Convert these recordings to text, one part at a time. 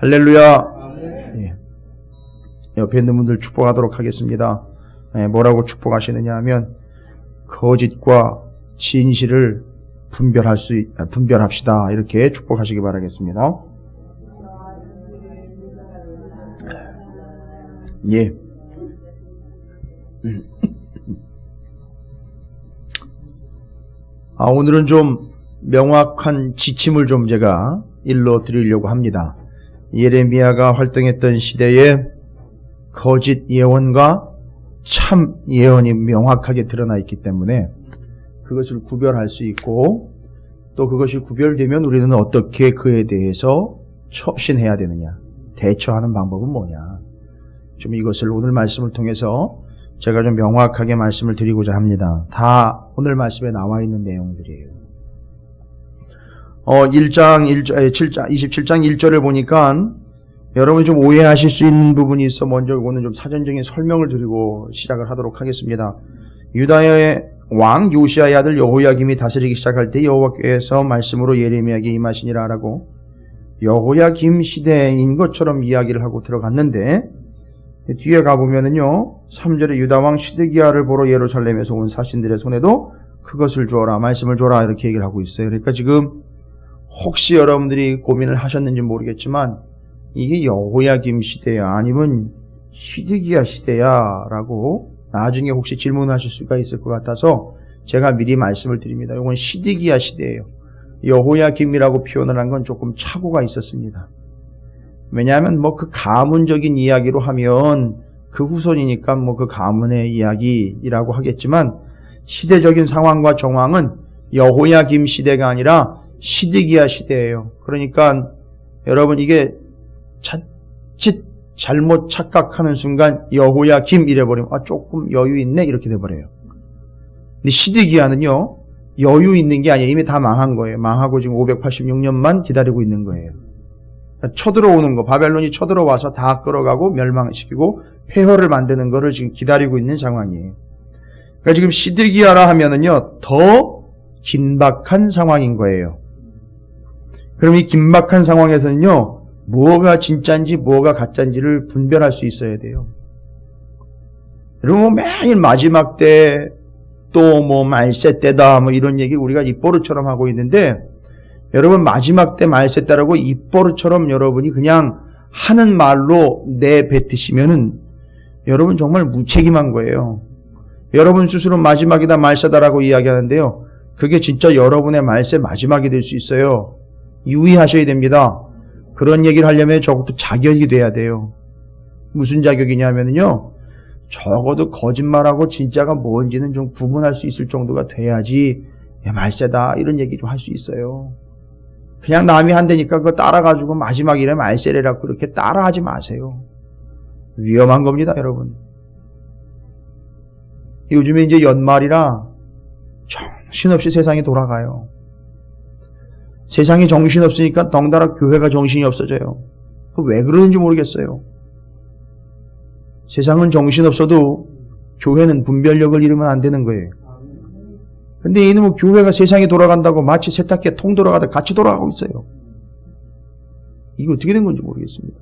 할렐루야. 예. 옆에 있는 분들 축복하도록 하겠습니다. 예, 뭐라고 축복하시느냐 하면 거짓과 진실을 분별합시다. 이렇게 축복하시기 바라겠습니다. 예. 오늘은 좀 명확한 지침을 좀 제가 일러 드리려고 합니다. 예레미야가 활동했던 시대에 거짓 예언과 참 예언이 명확하게 드러나 있기 때문에 그것을 구별할 수 있고, 또 그것이 구별되면 우리는 어떻게 그에 대해서 처신해야 되느냐, 대처하는 방법은 뭐냐, 좀 이것을 오늘 말씀을 통해서 제가 좀 명확하게 말씀을 드리고자 합니다. 다 오늘 말씀에 나와 있는 내용들이에요. 27장 1절을 보니까 여러분이 좀 오해하실 수 있는 부분이 있어 먼저 오늘 좀 사전적인 설명을 드리고 시작을 하도록 하겠습니다. 유다의 왕 요시야의 아들 여호야김이 다스리기 시작할 때 여호와께서 말씀으로 예레미야에게 임하시니라 라고 여호야김 시대인 것처럼 이야기를 하고 들어갔는데, 뒤에 가보면은요 3절에 유다왕 시드기야를 보러 예루살렘에서 온 사신들의 손에도 그것을 주어라, 말씀을 줘라, 이렇게 얘기를 하고 있어요. 그러니까 지금 혹시 여러분들이 고민을 하셨는지 모르겠지만 이게 여호야김 시대야 아니면 시드기야 시대야 라고 나중에 혹시 질문하실 수가 있을 것 같아서 제가 미리 말씀을 드립니다. 이건 시드기야 시대예요. 여호야김이라고 표현을 한 건 조금 착오가 있었습니다. 왜냐하면 그 가문적인 이야기로 하면 그 후손이니까 그 가문의 이야기라고 하겠지만, 시대적인 상황과 정황은 여호야김 시대가 아니라 시드기야 시대예요. 그러니까 여러분 이게 자칫 잘못 착각하는 순간 여호야김 이래버리면 조금 여유 있네 이렇게 돼버려요. 근데 시드기야는요 여유 있는 게 아니에요. 이미 다 망한 거예요. 망하고 지금 586년만 기다리고 있는 거예요. 쳐들어오는 거, 바벨론이 쳐들어와서 다 끌어가고 멸망시키고 폐허를 만드는 거를 지금 기다리고 있는 상황이에요. 그러니까 지금 시드기야라 하면은요 더 긴박한 상황인 거예요. 그럼 이 긴박한 상황에서는요 뭐가 진짜인지 뭐가 가짜인지를 분별할 수 있어야 돼요. 여러분 매일 마지막 때 또 말세 때다 이런 얘기 우리가 입버릇처럼 하고 있는데, 여러분 마지막 때 말세 때라고 입버릇처럼 여러분이 그냥 하는 말로 내뱉으시면은 여러분 정말 무책임한 거예요. 여러분 스스로 마지막이다 말세다라고 이야기하는데요, 그게 진짜 여러분의 말세 마지막이 될 수 있어요. 유의하셔야 됩니다. 그런 얘기를 하려면 적어도 자격이 돼야 돼요. 무슨 자격이냐면요, 적어도 거짓말하고 진짜가 뭔지는 좀 구분할 수 있을 정도가 돼야지 말세다 이런 얘기 좀 할 수 있어요. 그냥 남이 한다니까 그거 따라가지고 마지막이래 말세래라고 그렇게 따라하지 마세요. 위험한 겁니다, 여러분. 요즘에 이제 연말이라 정신없이 세상이 돌아가요. 세상이 정신없으니까 덩달아 교회가 정신이 없어져요. 왜 그러는지 모르겠어요. 세상은 정신없어도 교회는 분별력을 잃으면 안 되는 거예요. 근데 이놈의 교회가 세상이 돌아간다고 마치 세탁기에 통 돌아가다 같이 돌아가고 있어요. 이게 어떻게 된 건지 모르겠습니다.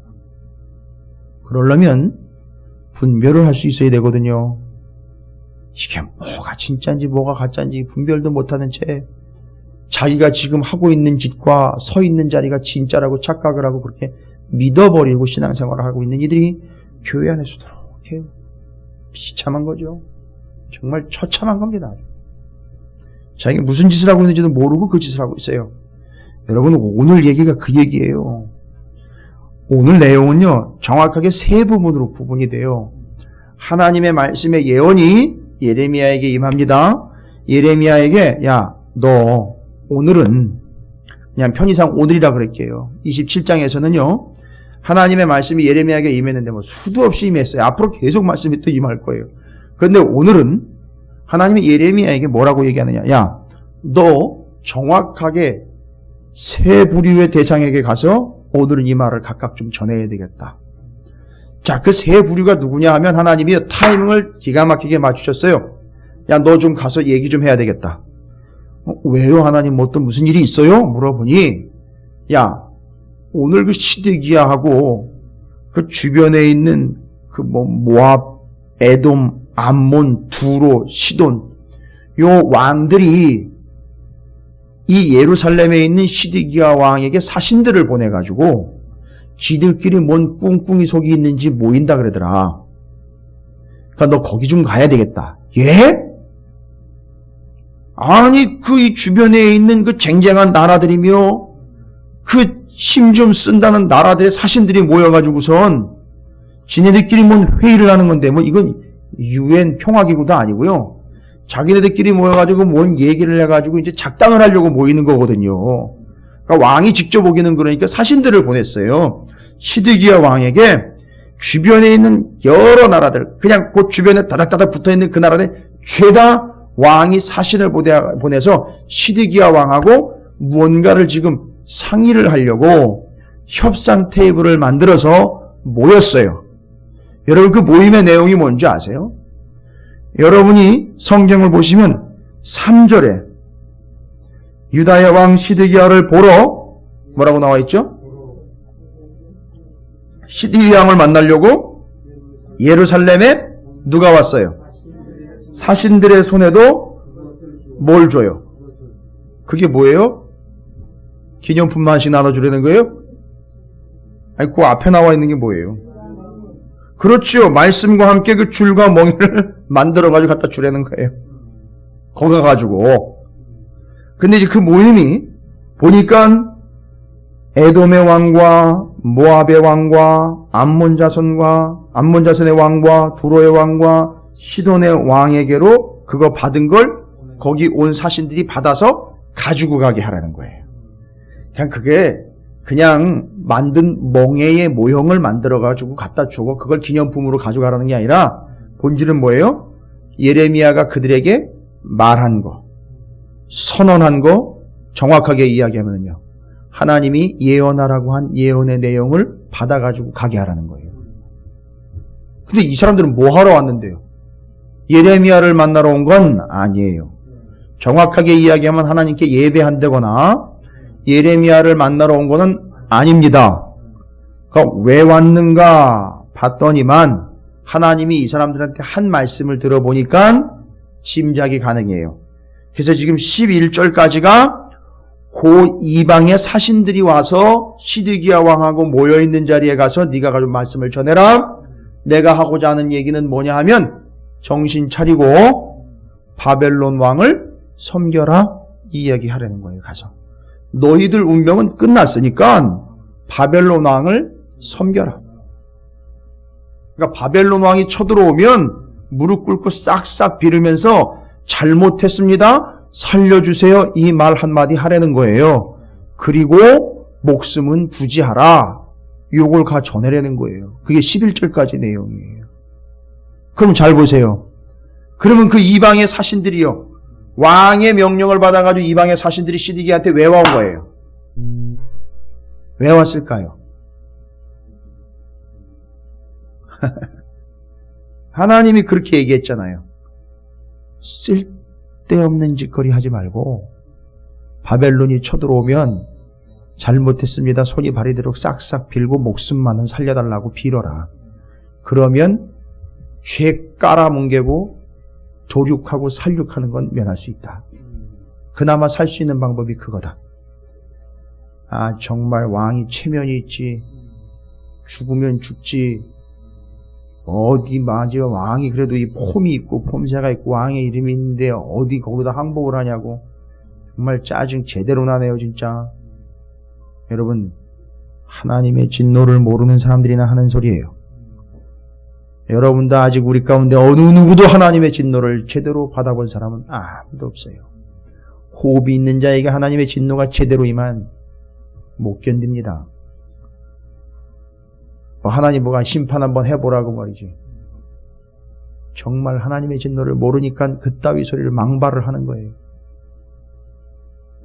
그러려면 분별을 할 수 있어야 되거든요. 이게 뭐가 진짜인지 뭐가 가짜인지 분별도 못하는 채 자기가 지금 하고 있는 짓과 서 있는 자리가 진짜라고 착각을 하고 그렇게 믿어버리고 신앙생활을 하고 있는 이들이 교회 안에 수두룩해요. 비참한 거죠. 정말 처참한 겁니다. 자기가 무슨 짓을 하고 있는지도 모르고 그 짓을 하고 있어요. 여러분 오늘 얘기가 그 얘기예요. 오늘 내용은요 정확하게 세 부분으로 구분이 돼요. 하나님의 말씀의 예언이 예레미야에게 임합니다. 예레미야에게 야 너 오늘은, 그냥 편의상 오늘이라 그럴게요. 27장에서는요 하나님의 말씀이 예레미야에게 임했는데 수도 없이 임했어요. 앞으로 계속 말씀이 또 임할 거예요. 그런데 오늘은 하나님이 예레미야에게 뭐라고 얘기하느냐, 야 너 정확하게 세 부류의 대상에게 가서 오늘은 이 말을 각각 좀 전해야 되겠다. 자, 그 세 부류가 누구냐 하면 하나님이 타이밍을 기가 막히게 맞추셨어요. 야 너 좀 가서 얘기 좀 해야 되겠다. 왜요 하나님, 뭐 또 무슨 일이 있어요? 물어보니, 야 오늘 그 시드기야하고 그 주변에 있는 그 모압, 에돔, 암몬, 두로, 시돈 요 왕들이 이 예루살렘에 있는 시드기야 왕에게 사신들을 보내가지고 지들끼리 뭔 꿍꿍이 속이 있는지 모인다 그러더라. 그러니까 너 거기 좀 가야 되겠다. 예? 아니 그 이 주변에 있는 그 쟁쟁한 나라들이며 그 힘 좀 쓴다는 나라들의 사신들이 모여가지고선 지네들끼리 뭔 회의를 하는 건데 뭐 이건 UN 평화기구도 아니고요. 자기네들끼리 모여가지고 뭔 얘기를 해가지고 이제 작당을 하려고 모이는 거거든요. 그러니까 왕이 직접 오기는 그러니까 사신들을 보냈어요. 시드기야 왕에게 주변에 있는 여러 나라들, 그냥 그 주변에 다닥다닥 붙어있는 그 나라들 죄다 왕이 사신을 보내서 시드기야 왕하고 무언가를 지금 상의를 하려고 협상 테이블을 만들어서 모였어요. 여러분 그 모임의 내용이 뭔지 아세요? 여러분이 성경을 보시면 3절에 유다의 왕 시드기야를 보러 뭐라고 나와 있죠? 시드기야 왕을 만나려고 예루살렘에 누가 왔어요? 사신들의 손에도 뭘 줘요? 그게 뭐예요? 기념품만 하나씩 나눠주려는 거예요? 아니 그 앞에 나와 있는 게 뭐예요? 그렇죠. 말씀과 함께 그 줄과 멍에를 만들어가지고 갖다 주려는 거예요. 거기 가가지고. 근데 이제 그 모임이 보니까 에돔의 왕과 모압의 왕과 암몬 자손의 왕과 두로의 왕과 시돈의 왕에게로 그거 받은 걸 거기 온 사신들이 받아서 가지고 가게 하라는 거예요. 그냥 그게 그냥 만든 멍에의 모형을 만들어가지고 갖다 주고 그걸 기념품으로 가져가라는 게 아니라 본질은 뭐예요? 예레미야가 그들에게 말한 거, 선언한 거 정확하게 이야기하면요. 하나님이 예언하라고 한 예언의 내용을 받아가지고 가게 하라는 거예요. 근데 이 사람들은 뭐 하러 왔는데요? 예레미야를 만나러 온 건 아니에요. 정확하게 이야기하면 하나님께 예배한다거나 예레미야를 만나러 온 거는 아닙니다. 그러니까 왜 왔는가 봤더니만 하나님이 이 사람들한테 한 말씀을 들어보니까 짐작이 가능해요. 그래서 지금 11절까지가 그 이방의 사신들이 와서 시드기야 왕하고 모여있는 자리에 가서 네가 가지고 말씀을 전해라. 내가 하고자 하는 얘기는 뭐냐 하면 정신 차리고 바벨론 왕을 섬겨라 이 이야기 하라는 거예요. 가서 너희들 운명은 끝났으니까 바벨론 왕을 섬겨라. 그러니까 바벨론 왕이 쳐들어오면 무릎 꿇고 싹싹 빌으면서 잘못했습니다. 살려주세요. 이 말 한마디 하라는 거예요. 그리고 목숨은 부지하라. 요걸 가 전해라는 거예요. 그게 11절까지 내용이에요. 그럼 잘 보세요. 그러면 그 이방의 사신들이요. 왕의 명령을 받아가지고 이방의 사신들이 시드기야한테 왜 와온 거예요? 왜 왔을까요? 하나님이 그렇게 얘기했잖아요. 쓸데없는 짓거리 하지 말고 바벨론이 쳐들어오면 잘못했습니다. 손이 바리도록 싹싹 빌고 목숨만은 살려달라고 빌어라. 그러면 죄 깔아뭉개고 도륙하고 살육하는 건 면할 수 있다. 그나마 살 수 있는 방법이 그거다. 아 정말 왕이 체면이 있지. 죽으면 죽지. 어디 맞아 왕이 그래도 이 폼이 있고 폼새가 있고 왕의 이름이 있는데 어디 거기다 항복을 하냐고. 정말 짜증 제대로 나네요 진짜. 여러분 하나님의 진노를 모르는 사람들이나 하는 소리예요. 여러분도 아직 우리 가운데 어느 누구도 하나님의 진노를 제대로 받아본 사람은 아무도 없어요. 호흡이 있는 자에게 하나님의 진노가 제대로 임한 못 견딥니다. 하나님 뭐가 심판 한번 해보라고 말이지. 정말 하나님의 진노를 모르니까 그따위 소리를 망발을 하는 거예요.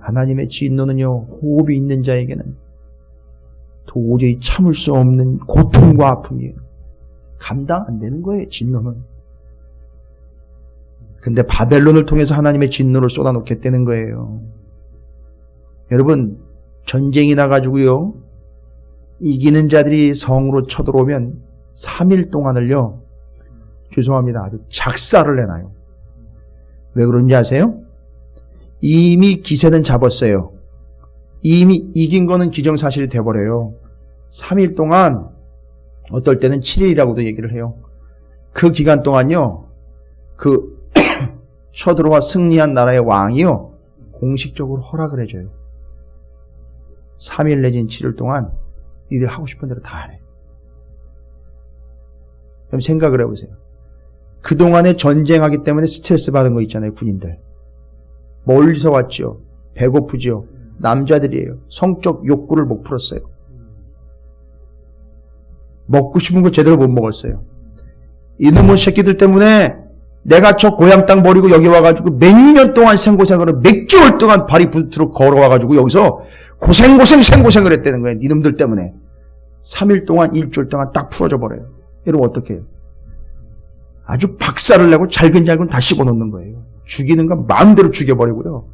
하나님의 진노는요, 호흡이 있는 자에게는 도저히 참을 수 없는 고통과 아픔이에요. 감당 안 되는 거예요, 진노는. 근데 바벨론을 통해서 하나님의 진노를 쏟아놓겠다는 거예요. 여러분, 전쟁이 나가지고요, 이기는 자들이 성으로 쳐들어오면 3일 동안을요, 죄송합니다, 아주 작사를 내놔요. 왜 그런지 아세요? 이미 기세는 잡았어요. 이미 이긴 거는 기정사실이 돼버려요. 3일 동안, 어떨 때는 7일이라고도 얘기를 해요. 그 기간 동안요, 그 쳐들어와 승리한 나라의 왕이요, 공식적으로 허락을 해줘요. 3일 내진 7일 동안 니들 하고 싶은 대로 다 하래. 그럼 생각을 해보세요. 그동안에 전쟁하기 때문에 스트레스 받은 거 있잖아요, 군인들. 멀리서 왔죠. 배고프죠. 남자들이에요. 성적 욕구를 못 풀었어요. 먹고 싶은 거 제대로 못 먹었어요. 이놈의 새끼들 때문에 내가 저 고향 땅 버리고 여기 와가지고 몇 년 동안 생고생을, 몇 개월 동안 발이 붙들어 걸어와가지고 여기서 생고생을 했다는 거예요. 이놈들 때문에. 3일 동안, 일주일 동안 딱 풀어져 버려요. 여러분 어떻게 해요? 아주 박살을 내고 잘근잘근 다 씹어놓는 거예요. 죽이는 건 마음대로 죽여버리고요.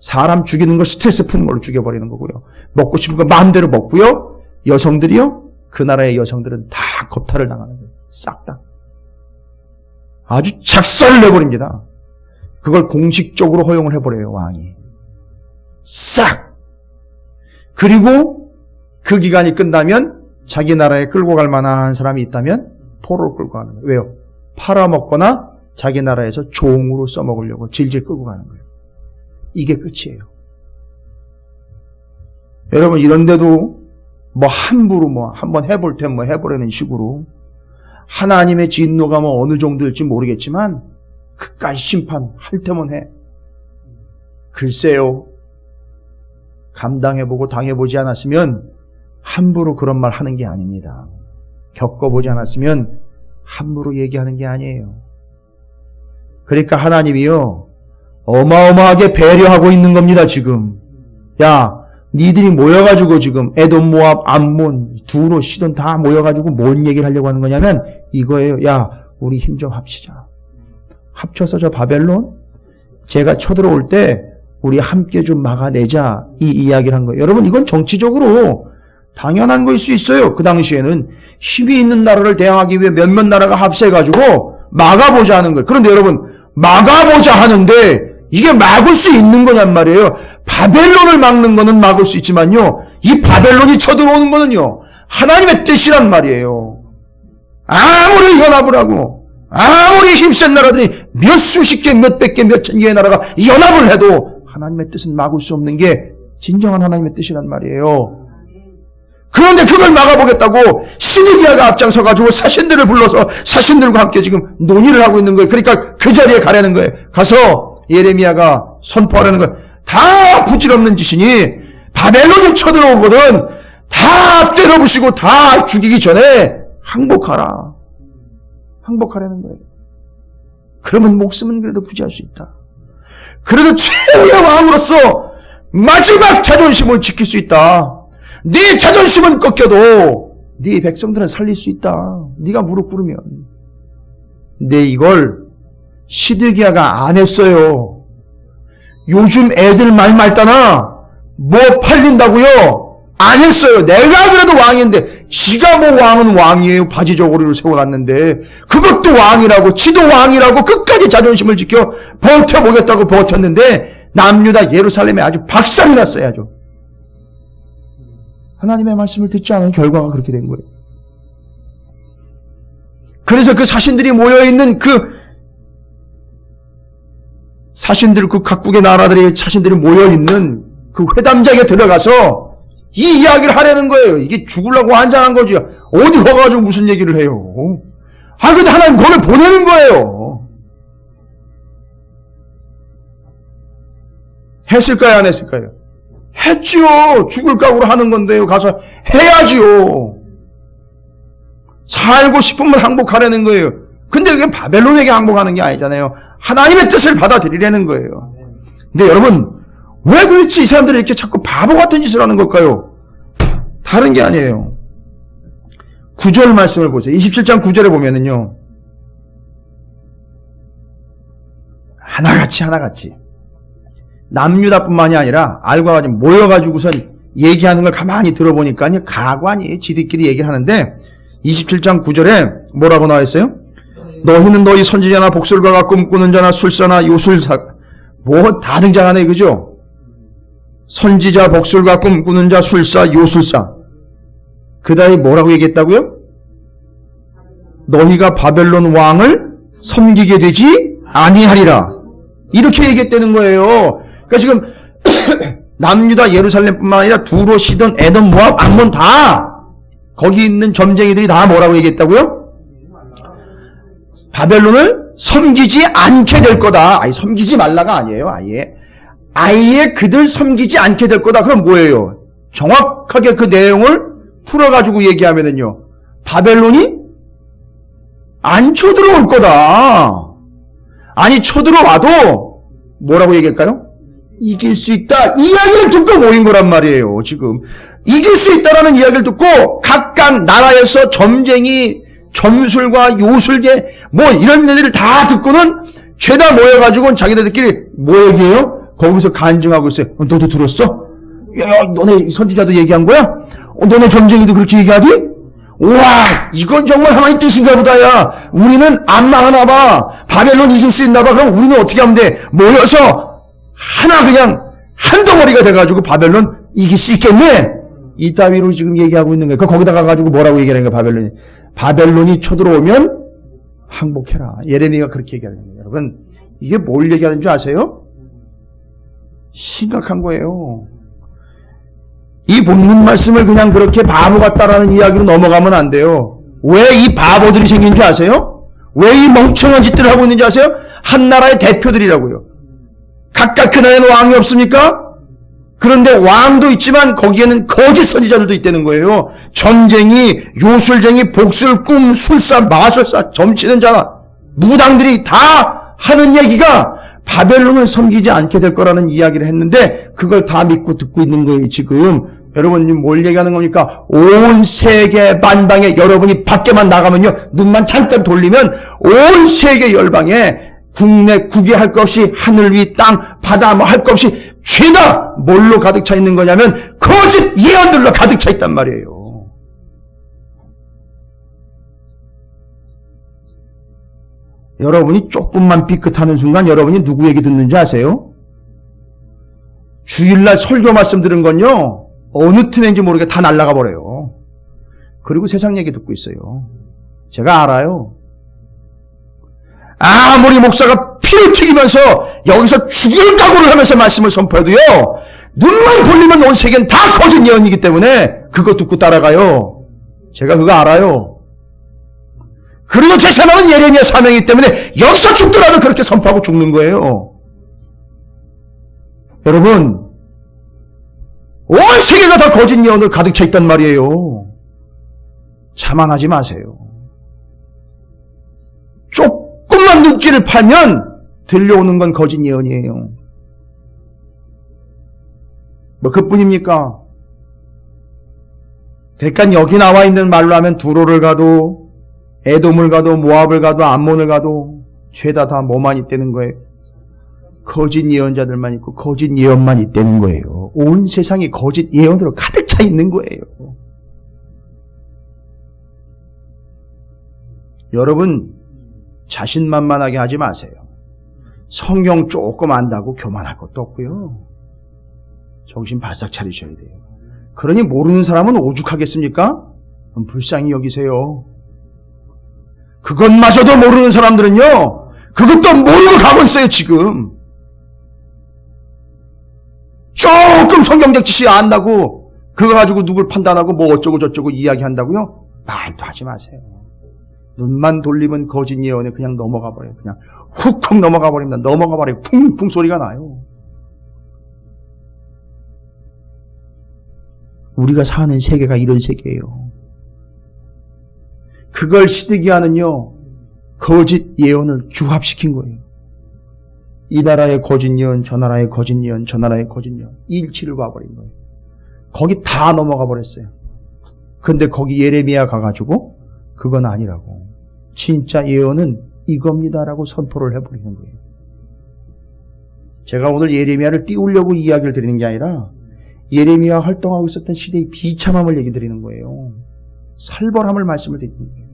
사람 죽이는 걸 스트레스 푸는 걸로 죽여버리는 거고요. 먹고 싶은 거 마음대로 먹고요. 여성들이요, 그 나라의 여성들은 다 겁탈을 당하는 거예요. 싹 다. 아주 작살을 내버립니다. 그걸 공식적으로 허용을 해버려요, 왕이. 싹! 그리고 그 기간이 끝나면 자기 나라에 끌고 갈 만한 사람이 있다면 포로로 끌고 가는 거예요. 왜요? 팔아먹거나 자기 나라에서 종으로 써먹으려고 질질 끌고 가는 거예요. 이게 끝이에요. 여러분, 이런데도 뭐 함부로 뭐 한번 해볼 때 뭐 해보려는 식으로 하나님의 진노가 뭐 어느 정도일지 모르겠지만 끝까지 심판할 테면 해. 글쎄요. 감당해보고 당해보지 않았으면 함부로 그런 말 하는 게 아닙니다. 겪어보지 않았으면 함부로 얘기하는 게 아니에요. 그러니까 하나님이요, 어마어마하게 배려하고 있는 겁니다, 지금. 야, 니들이 모여가지고 지금 에돔, 모압, 암몬, 두로, 시돈 다 모여가지고 뭔 얘기를 하려고 하는 거냐면 이거예요. 야, 우리 힘 좀 합치자. 합쳐서 저 바벨론 제가 쳐들어올 때 우리 함께 좀 막아내자, 이 이야기를 한 거예요. 여러분, 이건 정치적으로 당연한 거일 수 있어요. 그 당시에는 힘이 있는 나라를 대항하기 위해 몇몇 나라가 합세해가지고 막아보자 하는 거예요. 그런데 여러분, 막아보자 하는데 이게 막을 수 있는 거냔 말이에요. 바벨론을 막는 거는 막을 수 있지만요, 이 바벨론이 쳐들어오는 거는요, 하나님의 뜻이란 말이에요. 아무리 연합을 하고 아무리 힘센 나라들이 몇 수십 개, 몇백 개, 몇천 개의 나라가 연합을 해도 하나님의 뜻은 막을 수 없는 게 진정한 하나님의 뜻이란 말이에요. 그런데 그걸 막아보겠다고 시드기야가 앞장서가지고 사신들을 불러서 사신들과 함께 지금 논의를 하고 있는 거예요. 그러니까 그 자리에 가려는 거예요. 가서 예레미야가 선포하려는 거예요. 다 부질없는 짓이니 바벨론이 쳐들어오거든 다 때려부시고 다 죽이기 전에 항복하라. 항복하라는 거예요. 그러면 목숨은 그래도 부지할 수 있다. 그래도 최후의 왕으로서 마지막 자존심을 지킬 수 있다. 네 자존심은 꺾여도 네 백성들은 살릴 수 있다. 네가 무릎 꿇으면. 근데 이걸 시드기야가 안 했어요. 요즘 애들 말 말따나 뭐 팔린다고요? 안 했어요. 내가 그래도 왕인데 지가 뭐 왕은 왕이에요. 바지저고리를 세워놨는데 그것도 왕이라고 지도 왕이라고 끝까지 자존심을 지켜 버텨보겠다고 버텼는데 남유다 예루살렘에 아주 박살이 났어요. 아주. 하나님의 말씀을 듣지 않은 결과가 그렇게 된 거예요. 그래서 그 사신들이 모여있는 그 사신들, 그 각국의 나라들의 사신들이 모여있는 그 회담장에 들어가서 이 이야기를 하려는 거예요. 이게 죽으려고 한잔한 거지. 어디 가가지고 무슨 얘기를 해요. 근데 하나님 거기 보내는 거예요. 했을까요? 안 했을까요? 했지요. 죽을 각오로 하는 건데요. 가서 해야지요. 살고 싶으면 항복하려는 거예요. 근데 그게 바벨론에게 항복하는 게 아니잖아요. 하나님의 뜻을 받아들이려는 거예요. 근데 여러분, 왜 도대체 이 사람들이 이렇게 자꾸 바보 같은 짓을 하는 걸까요? 다른 게 아니에요. 9절 말씀을 보세요. 27장 9절에 보면은요, 하나같이 남유다뿐만이 아니라 알과 같이 모여가지고선 얘기하는 걸 가만히 들어보니까요, 가관이 지들끼리 얘기를 하는데 27장 9절에 뭐라고 나와 있어요? 너희는 너희 선지자나 복술가가 꿈꾸는 자나 술사나 요술사, 뭐 다 등장하네, 그죠? 선지자, 복술가, 꿈꾸는 자, 술사, 요술사. 그 다음에 뭐라고 얘기했다고요? 너희가 바벨론 왕을 섬기게 되지 아니하리라. 이렇게 얘기했다는 거예요. 그러니까 지금 남유다 예루살렘뿐만 아니라 두로, 시돈, 에돔, 모압, 암몬 다 거기 있는 점쟁이들이 다 뭐라고 얘기했다고요? 바벨론을 섬기지 않게 될 거다. 아예 섬기지 말라가 아니에요. 아예 그들 섬기지 않게 될 거다. 그럼 뭐예요? 정확하게 그 내용을 풀어가지고 얘기하면은요, 바벨론이 안 쳐들어올 거다. 아니, 쳐들어와도 뭐라고 얘기할까요? 이길 수 있다. 이야기를 듣고 모인 거란 말이에요. 지금 이길 수 있다라는 이야기를 듣고 각각 나라에서 점쟁이, 점술과 요술계 뭐 이런 애들을 다 듣고는 죄다 모여가지고 자기네들끼리 뭐 얘기해요? 거기서 간증하고 있어요. 너도 들었어? 야, 너네 선지자도 얘기한 거야? 너네 점쟁이도 그렇게 얘기하디? 우와, 이건 정말 하나님 뜻인가 보다. 야, 우리는 안 망하나 봐. 바벨론 이길 수 있나 봐. 그럼 우리는 어떻게 하면 돼? 모여서 하나 그냥 한 덩어리가 돼가지고 바벨론 이길 수 있겠네? 이 따위로 지금 얘기하고 있는 거예요. 거기다 가가지고 뭐라고 얘기하는 거예요? 바벨론이 쳐들어오면 항복해라. 예레미야가 그렇게 얘기하는 거예요. 여러분, 이게 뭘 얘기하는 줄 아세요? 심각한 거예요. 이 본문 말씀을 그냥 그렇게 바보 같다라는 이야기로 넘어가면 안 돼요. 왜 이 바보들이 생긴 줄 아세요? 왜 이 멍청한 짓들을 하고 있는지 아세요? 한 나라의 대표들이라고요. 각각 그 나라에는 왕이 없습니까? 그런데 왕도 있지만 거기에는 거짓 선지자들도 있다는 거예요. 점쟁이, 요술쟁이, 복술, 꿈, 술사, 마술사, 점치는 자, 무당들이 다 하는 얘기가 바벨론을 섬기지 않게 될 거라는 이야기를 했는데 그걸 다 믿고 듣고 있는 거예요. 지금 여러분이 뭘 얘기하는 겁니까? 온 세계 만방에 여러분이 밖에만 나가면요, 눈만 잠깐 돌리면 온 세계 열방에 국내 국외 할 것 없이 하늘 위 땅 바다 뭐 할 것 없이 죄다 뭘로 가득 차 있는 거냐면 거짓 예언들로 가득 차 있단 말이에요. 여러분이 조금만 삐끗하는 순간 여러분이 누구 얘기 듣는지 아세요? 주일날 설교 말씀 들은 건요, 어느 틈인지 모르게 다 날아가 버려요. 그리고 세상 얘기 듣고 있어요. 제가 알아요. 아무리 목사가 피를 튀기면서 여기서 죽을 각오를 하면서 말씀을 선포해도요, 눈만 돌리면 온 세계는 다 거짓 예언이기 때문에 그거 듣고 따라가요. 제가 그거 알아요. 그리고 제 사명은 예레미야 사명이기 때문에 여기서 죽더라도 그렇게 선포하고 죽는 거예요. 여러분, 온 세계가 다 거짓 예언을 가득 차 있단 말이에요. 자만하지 마세요. 조금만 눈길을 팔면 들려오는 건 거짓 예언이에요. 뭐 그뿐입니까? 그러니까 여기 나와 있는 말로 하면 두로를 가도 에돔을 가도 모압을 가도 암몬을 가도 죄다 다 뭐만 있다는 거예요? 거짓 예언자들만 있고 거짓 예언만 있다는 거예요. 온 세상이 거짓 예언으로 가득 차 있는 거예요. 여러분, 자신만만하게 하지 마세요. 성경 조금 안다고 교만할 것도 없고요. 정신 바싹 차리셔야 돼요. 그러니 모르는 사람은 오죽하겠습니까? 그럼 불쌍히 여기세요. 그것마저도 모르는 사람들은요, 그것도 모르고 가고 있어요, 지금. 조금 성경적 지식이 안다고 그거 가지고 누굴 판단하고 뭐 어쩌고 저쩌고 이야기한다고요? 말도 하지 마세요. 눈만 돌리면 거짓 예언에 그냥 넘어가 버려요. 그냥 훅훅 넘어가 버립니다. 넘어가 버려요. 쿵쿵 소리가 나요. 우리가 사는 세계가 이런 세계예요. 그걸 시드기야는요, 거짓 예언을 규합시킨 거예요. 이 나라의 거짓 예언, 저 나라의 거짓 예언, 저 나라의 거짓 예언, 일치를 봐버린 거예요. 거기 다 넘어가 버렸어요. 근데 거기 예레미야 가가지고 그건 아니라고, 진짜 예언은 이겁니다라고 선포를 해버리는 거예요. 제가 오늘 예레미야를 띄우려고 이야기를 드리는 게 아니라 예레미야가 활동하고 있었던 시대의 비참함을 얘기 드리는 거예요. 살벌함을 말씀을 드리는 거예요.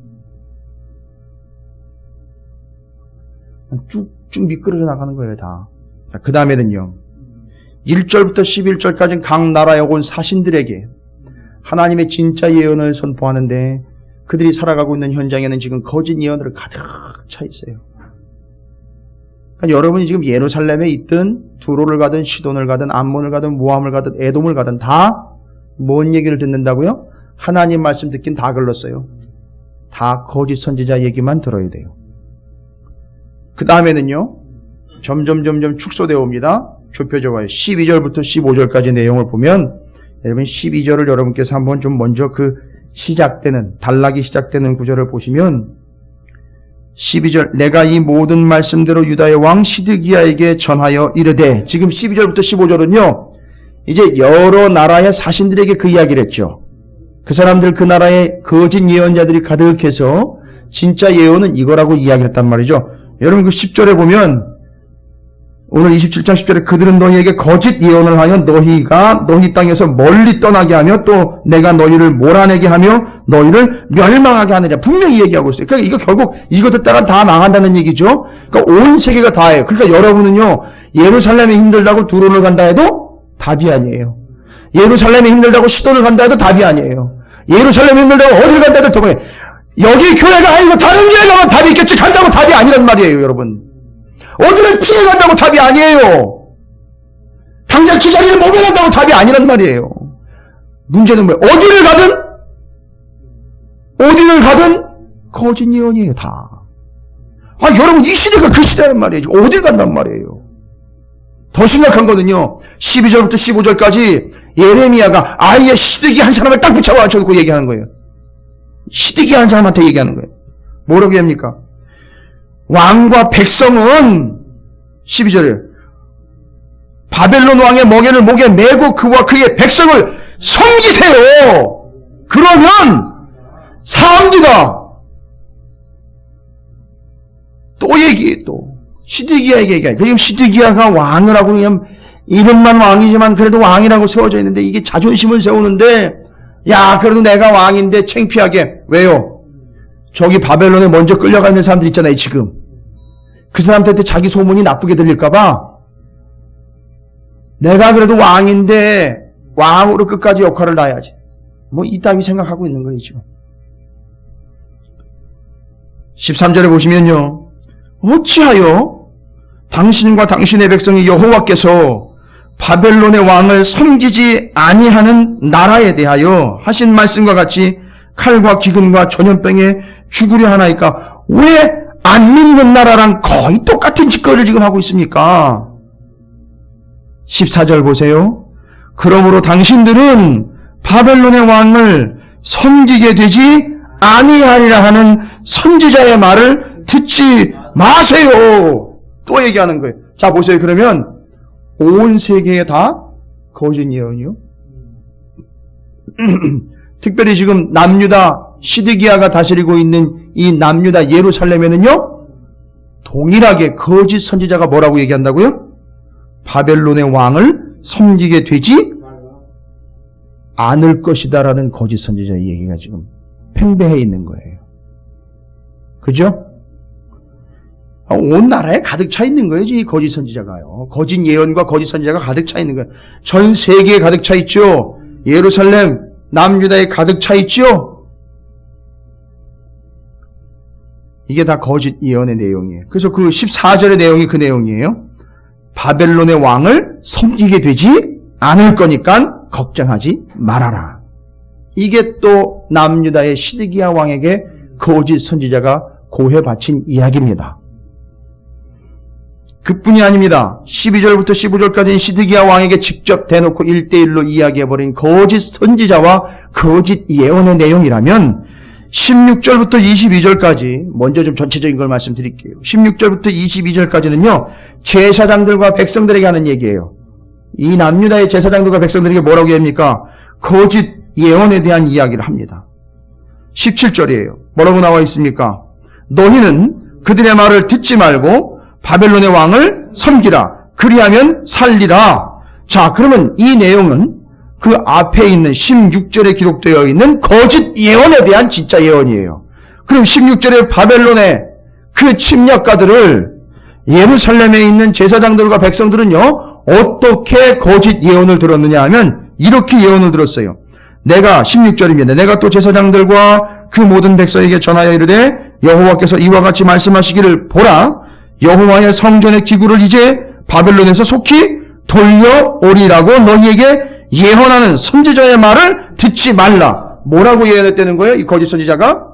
쭉쭉 미끄러져 나가는 거예요, 다. 그 다음에는요, 1절부터 11절까지는 각 나라에 온 사신들에게 하나님의 진짜 예언을 선포하는데, 그들이 살아가고 있는 현장에는 지금 거짓 예언으로 가득 차 있어요. 그러니까 여러분이 지금 예루살렘에 있든 두로를 가든 시돈을 가든 암몬을 가든 모함을 가든 에돔을 가든 다 뭔 얘기를 듣는다고요? 하나님 말씀 듣긴 다 글렀어요. 다 거짓 선지자 얘기만 들어야 돼요. 그 다음에는요, 점점 축소되어 옵니다. 좁혀져 와요. 12절부터 15절까지 내용을 보면, 여러분 12절을 여러분께서 한번 좀 먼저 그 시작되는, 단락이 시작되는 구절을 보시면, 12절, 내가 이 모든 말씀대로 유다의 왕 시드기야에게 전하여 이르되, 지금 12절부터 15절은요, 이제 여러 나라의 사신들에게 그 이야기를 했죠. 그 사람들, 그 나라의 거짓 예언자들이 가득해서 진짜 예언은 이거라고 이야기를 했단 말이죠. 여러분 그 10절에 보면, 오늘 27장 10절에 그들은 너희에게 거짓 예언을 하여 너희가 너희 땅에서 멀리 떠나게 하며 또 내가 너희를 몰아내게 하며 너희를 멸망하게 하느냐, 분명히 얘기하고 있어요. 그러니까 이거 결국 이거 듣다가 다 망한다는 얘기죠. 그러니까 온 세계가 다예요. 그러니까 여러분은요, 예루살렘이 힘들다고 두론을 간다 해도 답이 아니에요. 예루살렘이 힘들다고 시돈을 간다 해도 답이 아니에요. 예루살렘이 힘들다고 어딜 간다 해도 답이 아니에요. 여기 교회가 아니고 다른 교회 가면 답이 있겠지, 간다고 답이 아니란 말이에요, 여러분. 어디를 피해 간다고 답이 아니에요. 당장 그 자리를 못 간다고 답이 아니란 말이에요. 문제는 뭐예요? 어디를 가든 거짓 예언이에요, 다. 여러분, 이 시대가 그 시대란 말이에요. 어딜 간단 말이에요. 더 심각한 거는요, 12절부터 15절까지 예레미야가 아예 시드기 한 사람을 딱 붙잡아 앉혀놓고 얘기하는 거예요. 시드기 한 사람한테 얘기하는 거예요. 뭐라고 합니까? 왕과 백성은 12절에 바벨론 왕의 멍에를 목에 메고 그와 그의 백성을 섬기세요. 그러면 사합니다. 또 얘기해, 또 시드기야에게 얘기해. 지금 시드기야가 왕을 하고 그냥 이름만 왕이지만 그래도 왕이라고 세워져 있는데, 이게 자존심을 세우는데, 야 그래도 내가 왕인데 창피하게. 왜요? 저기 바벨론에 먼저 끌려가 있는 사람들 있잖아요, 지금. 그 사람들한테 자기 소문이 나쁘게 들릴까봐 내가 그래도 왕인데 왕으로 끝까지 역할을 다해야지. 뭐 이따위 생각하고 있는 거예요, 지금. 13절에 보시면요, 어찌하여 당신과 당신의 백성이 여호와께서 바벨론의 왕을 섬기지 아니하는 나라에 대하여 하신 말씀과 같이 칼과 기근과 전염병에 죽으려 하나이까? 왜 안 믿는 나라랑 거의 똑같은 짓거리를 지금 하고 있습니까? 14절 보세요. 그러므로 당신들은 바벨론의 왕을 섬기게 되지 아니하리라 하는 선지자의 말을 듣지 마세요. 또 얘기하는 거예요. 자 보세요. 그러면 온 세계에 다 거짓 예언이요. 특별히 지금 남유다 시드기야가 다스리고 있는 이 남유다 예루살렘에는요, 동일하게 거짓 선지자가 뭐라고 얘기한다고요? 바벨론의 왕을 섬기게 되지 않을 것이다라는 거짓 선지자의 얘기가 지금 팽배해 있는 거예요. 그죠? 온 나라에 가득 차 있는 거예요, 이 거짓 선지자가요. 거짓 예언과 거짓 선지자가 가득 차 있는 거예요. 전 세계에 가득 차 있죠. 예루살렘, 남유다에 가득 차 있죠. 이게 다 거짓 예언의 내용이에요. 그래서 그 14절의 내용이 그 내용이에요. 바벨론의 왕을 섬기게 되지 않을 거니까 걱정하지 말아라. 이게 또 남유다의 시드기야 왕에게 거짓 선지자가 고해 바친 이야기입니다. 그뿐이 아닙니다. 12절부터 15절까지는 시드기야 왕에게 직접 대놓고 1대1로 이야기해버린 거짓 선지자와 거짓 예언의 내용이라면 16절부터 22절까지 먼저 좀 전체적인 걸 말씀드릴게요. 16절부터 22절까지는요, 제사장들과 백성들에게 하는 얘기예요. 이 남유다의 제사장들과 백성들에게 뭐라고 합니까? 거짓 예언에 대한 이야기를 합니다. 17절이에요. 뭐라고 나와 있습니까? 너희는 그들의 말을 듣지 말고 바벨론의 왕을 섬기라. 그리하면 살리라. 자, 그러면 이 내용은 그 앞에 있는 16절에 기록되어 있는 거짓 예언에 대한 진짜 예언이에요. 그럼 16절에 바벨론의 그 침략가들을 예루살렘에 있는 제사장들과 백성들은요, 어떻게 거짓 예언을 들었느냐 하면 이렇게 예언을 들었어요. 내가 16절입니다. 내가 또 제사장들과 그 모든 백성에게 전하여 이르되 여호와께서 이와 같이 말씀하시기를 보라, 여호와의 성전의 기구를 이제 바벨론에서 속히 돌려오리라고 너희에게 예언하는 선지자의 말을 듣지 말라. 뭐라고 예언했다는 거예요? 이 거짓 선지자가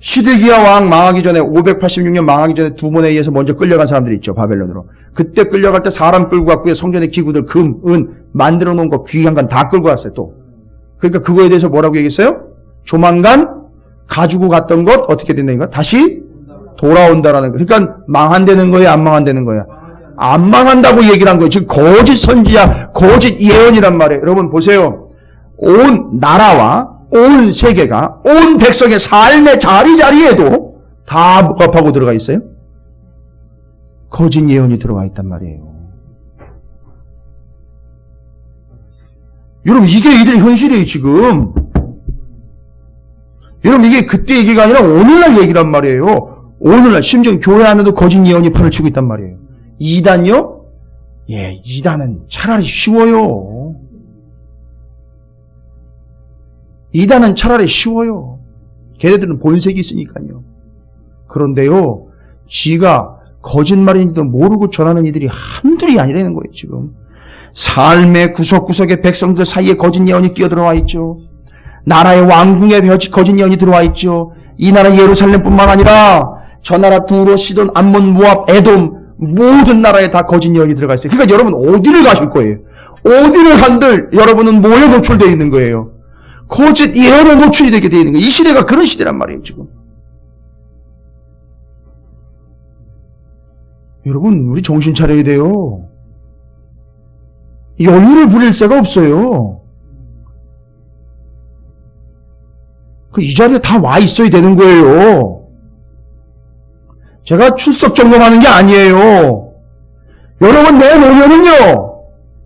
시드기야 왕 망하기 전에 586년 망하기 전에 두 번에 의해서 먼저 끌려간 사람들이 있죠. 바벨론으로. 그때 끌려갈 때 사람 끌고 갔고요. 성전의 기구들 금, 은 만들어 놓은 거 귀한 건 다 끌고 갔어요. 또. 그러니까 그거에 대해서 뭐라고 얘기했어요? 조만간 가지고 갔던 것 어떻게 된다는 거야? 다시 돌아온다라는 거. 그러니까 망한다는 거예요? 안 망한다는 거야? 안 망한다고 얘기를 한 거예요. 지금 거짓 선지자, 거짓 예언이란 말이에요. 여러분 보세요. 온 나라와 온 세계가 온 백성의 삶의 자리자리에도 다 부합하고 들어가 있어요. 거짓 예언이 들어가 있단 말이에요. 여러분 이게 이들의 현실이에요 지금. 여러분 이게 그때 얘기가 아니라 오늘날 얘기란 말이에요. 오늘날 심지어 교회 안에도 거짓 예언이 판을 치고 있단 말이에요. 이단요? 예, 이단은 차라리 쉬워요. 이단은 차라리 쉬워요. 걔네들은 본색이 있으니까요. 그런데요, 지가 거짓말인지도 모르고 전하는 이들이 한둘이 아니라는 거예요, 지금. 삶의 구석구석의 백성들 사이에 거짓 예언이 끼어들어와 있죠. 나라의 왕궁에 거짓 예언이 들어와 있죠. 이 나라 예루살렘뿐만 아니라 저 나라 두로, 시돈, 암몬, 모압, 에돔 모든 나라에 다 거짓 예언이 들어가 있어요. 그러니까 여러분 어디를 가실 거예요? 어디를 간들 여러분은 뭐에 노출되어 있는 거예요? 거짓 예언에 노출이 되게 되어 있는 거예요. 이 시대가 그런 시대란 말이에요, 지금. 여러분, 우리 정신 차려야 돼요. 여유를 부릴 새가 없어요. 이 자리에 다 와 있어야 되는 거예요. 제가 출석 점검하는 게 아니에요. 여러분 내놓으면은요,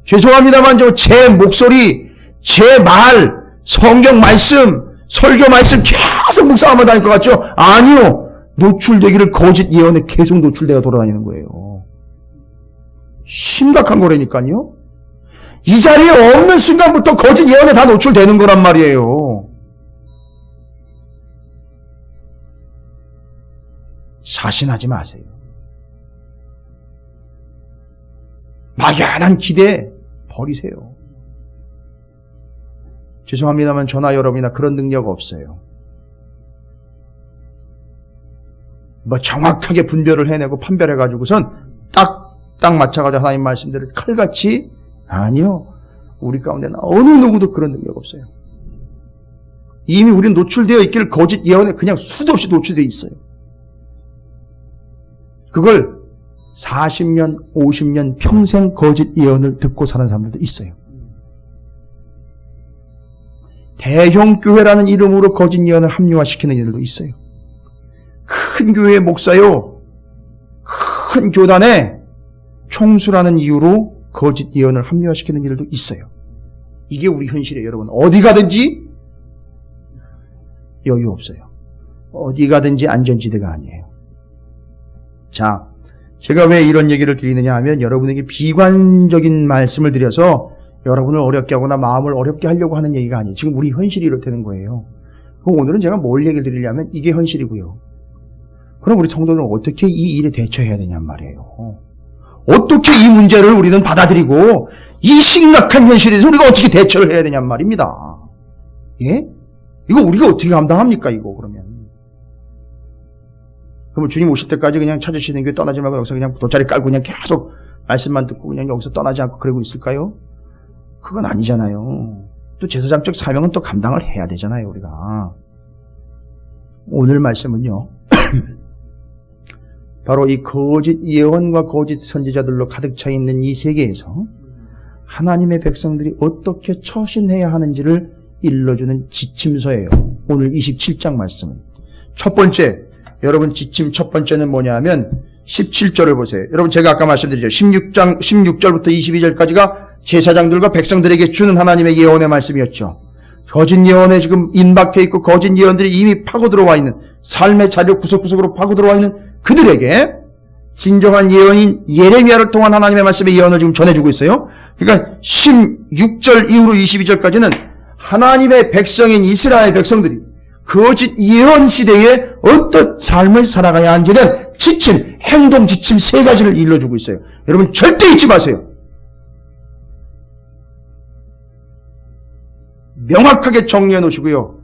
죄송합니다만 제 목소리, 제 말, 성경 말씀, 설교 말씀 계속 묵상하며 다닐 것 같죠? 아니요. 노출되기를 거짓 예언에 계속 노출되어 돌아다니는 거예요. 심각한 거라니까요. 이 자리에 없는 순간부터 거짓 예언에 다 노출되는 거란 말이에요. 자신하지 마세요. 막연한 기대 버리세요. 죄송합니다만 저나 여러분이나 그런 능력 없어요. 뭐 정확하게 분별을 해내고 판별해가지고선 딱 맞춰가지고 하나님 말씀대로 칼같이, 아니요. 우리 가운데는 어느 누구도 그런 능력 없어요. 이미 우리는 노출되어 있기를 거짓 예언에 그냥 수도 없이 노출되어 있어요. 그걸 40년, 50년 평생 거짓 예언을 듣고 사는 사람들도 있어요. 대형교회라는 이름으로 거짓 예언을 합리화시키는 이들도 있어요. 큰 교회의 목사요, 큰 교단에 총수라는 이유로 거짓 예언을 합리화시키는 일도 있어요. 이게 우리 현실이에요, 여러분. 어디 가든지 여유 없어요. 어디 가든지 안전지대가 아니에요. 자, 제가 왜 이런 얘기를 드리느냐 하면 여러분에게 비관적인 말씀을 드려서 여러분을 어렵게 하거나 마음을 어렵게 하려고 하는 얘기가 아니에요. 지금 우리 현실이 이렇다는 거예요. 오늘은 제가 뭘 얘기를 드리려면 이게 현실이고요. 그럼 우리 성도들은 어떻게 이 일에 대처해야 되냔 말이에요. 어떻게 이 문제를 우리는 받아들이고 이 심각한 현실에 대해서 우리가 어떻게 대처를 해야 되냔 말입니다. 예? 이거 우리가 어떻게 감당합니까, 이거 그러면? 그러면 주님 오실 때까지 그냥 찾으시는 교회 떠나지 말고 여기서 그냥 돗자리 깔고 그냥 계속 말씀만 듣고 그냥 여기서 떠나지 않고 그러고 있을까요? 그건 아니잖아요. 또 제사장적 사명은 또 감당을 해야 되잖아요, 우리가. 오늘 말씀은요, 바로 이 거짓 예언과 거짓 선지자들로 가득 차 있는 이 세계에서 하나님의 백성들이 어떻게 처신해야 하는지를 일러주는 지침서예요. 오늘 27장 말씀은. 첫 번째, 여러분 지침 첫 번째는 뭐냐 하면 17절을 보세요. 여러분 제가 아까 말씀드렸죠. 16절부터 22절까지가 제사장들과 백성들에게 주는 하나님의 예언의 말씀이었죠. 거짓 예언에 지금 임박해 있고 거짓 예언들이 이미 파고 들어와 있는, 삶의 자료 구석구석으로 파고 들어와 있는 그들에게 진정한 예언인 예레미야를 통한 하나님의 말씀의 예언을 지금 전해주고 있어요. 그러니까 16절 이후로 22절까지는 하나님의 백성인 이스라엘 백성들이 거짓 예언 시대에 어떤 삶을 살아가야 하는지에 대한 지침, 행동 지침 3가지를 일러주고 있어요. 여러분 절대 잊지 마세요. 명확하게 정리해 놓으시고요.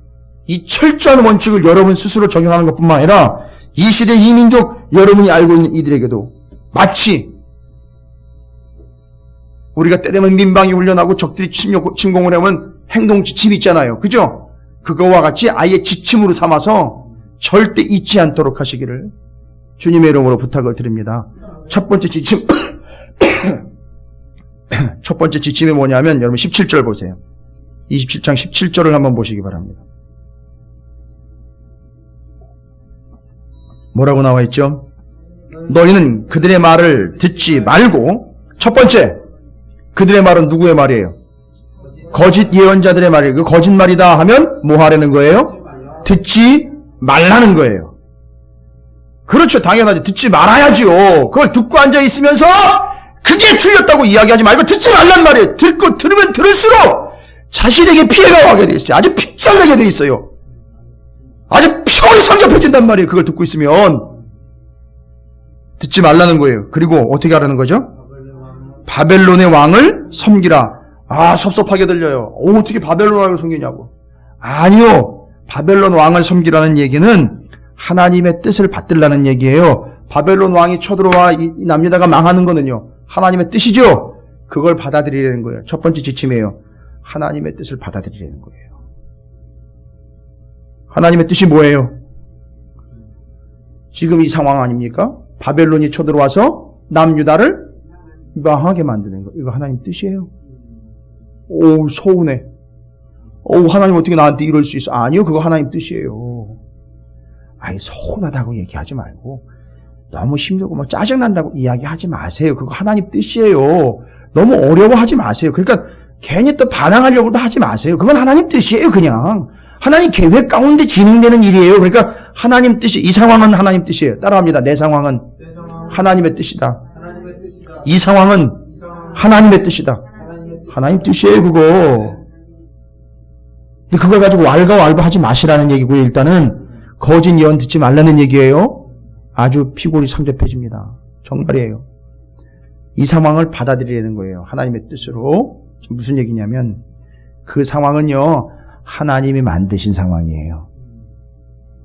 이 철저한 원칙을 여러분 스스로 적용하는 것뿐만 아니라 이 시대 이민족 여러분이 알고 있는 이들에게도 마치 우리가 때되면 민방위 훈련하고 적들이 침공을 하면 행동 지침이 있잖아요. 그죠? 그거와 같이 아예 지침으로 삼아서 절대 잊지 않도록 하시기를 주님의 이름으로 부탁을 드립니다. 첫 번째 지침 첫 번째 지침이 뭐냐면 여러분 17절 보세요. 27장 17절을 한번 보시기 바랍니다. 뭐라고 나와 있죠? 너희는 그들의 말을 듣지 말고, 첫 번째, 그들의 말은 누구의 말이에요? 거짓 예언자들의 말이에요. 그 거짓말이다 하면 뭐 하라는 거예요? 듣지 말라는 거예요. 그렇죠. 당연하죠. 듣지 말아야죠. 그걸 듣고 앉아 있으면서 그게 틀렸다고 이야기하지 말고 듣지 말란 말이에요. 듣고 들으면 들을수록 자신에게 피해가 와게 돼 있어요. 아주 픽절나게 돼 있어요. 아주 피골이 성접해진단 말이에요. 그걸 듣고 있으면. 듣지 말라는 거예요. 그리고 어떻게 하라는 거죠? 바벨론의 왕을 섬기라. 아, 섭섭하게 들려요. 어떻게 바벨론 왕을 섬기냐고. 아니요. 바벨론 왕을 섬기라는 얘기는 하나님의 뜻을 받들라는 얘기예요. 바벨론 왕이 쳐들어와 이 남유다가 망하는 거는요, 하나님의 뜻이죠. 그걸 받아들이라는 거예요. 첫 번째 지침이에요. 하나님의 뜻을 받아들이라는 거예요. 하나님의 뜻이 뭐예요? 지금 이 상황 아닙니까? 바벨론이 쳐들어와서 남유다를 망하게 만드는 거. 이거 하나님 뜻이에요. 오, 서운해. 오, 하나님 어떻게 나한테 이럴 수 있어? 아니요, 그거 하나님 뜻이에요. 아니, 서운하다고 얘기하지 말고 너무 힘들고 뭐 짜증난다고 이야기하지 마세요. 그거 하나님 뜻이에요. 너무 어려워하지 마세요. 그러니까 괜히 또 반항하려고도 하지 마세요. 그건 하나님 뜻이에요. 그냥 하나님 계획 가운데 진행되는 일이에요. 그러니까 하나님 뜻이, 이 상황은 하나님 뜻이에요. 따라합니다. 내 상황은 하나님의 뜻이다. 이 상황은 하나님의 뜻이다. 하나님 뜻이에요, 그거. 근데 그걸 가지고 왈가왈부하지 마시라는 얘기고요. 일단은 거짓 예언 듣지 말라는 얘기예요. 아주 피골이 상접해집니다. 정말이에요. 이 상황을 받아들이려는 거예요. 하나님의 뜻으로. 무슨 얘기냐면 그 상황은요, 하나님이 만드신 상황이에요.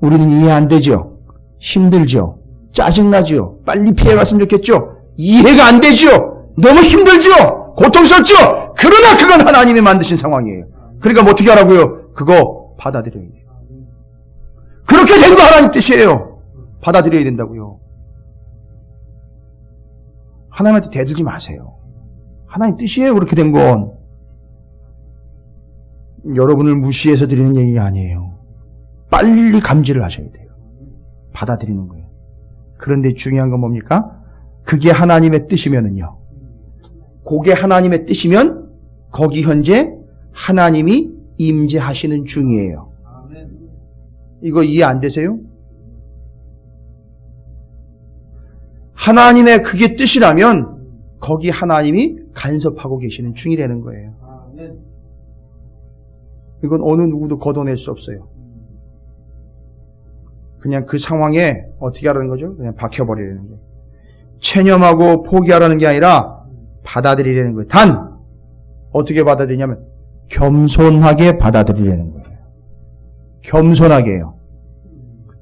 우리는 이해 안 되죠? 힘들죠? 짜증나죠? 빨리 피해갔으면 좋겠죠? 이해가 안 되죠? 너무 힘들죠? 고통스럽죠? 그러나 그건 하나님이 만드신 상황이에요. 그러니까 뭐 어떻게 하라고요? 그거 받아들여야 돼요. 그렇게 된 거 하나님 뜻이에요. 받아들여야 된다고요. 하나님한테 대들지 마세요. 하나님 뜻이에요. 그렇게 된 건. 여러분을 무시해서 드리는 얘기가 아니에요. 빨리 감지를 하셔야 돼요. 받아들이는 거예요. 그런데 중요한 건 뭡니까? 그게 하나님의 뜻이면은요, 그게 하나님의 뜻이면 거기 현재 하나님이 임재하시는 중이에요. 이거 이해 안 되세요? 하나님의 그게 뜻이라면 거기 하나님이 간섭하고 계시는 중이라는 거예요. 이건 어느 누구도 걷어낼 수 없어요. 그냥 그 상황에 어떻게 하라는 거죠? 그냥 박혀버리라는 거예요. 체념하고 포기하라는 게 아니라 받아들이라는 거예요. 단 어떻게 받아들이냐면 겸손하게 받아들이라는 거예요. 겸손하게요.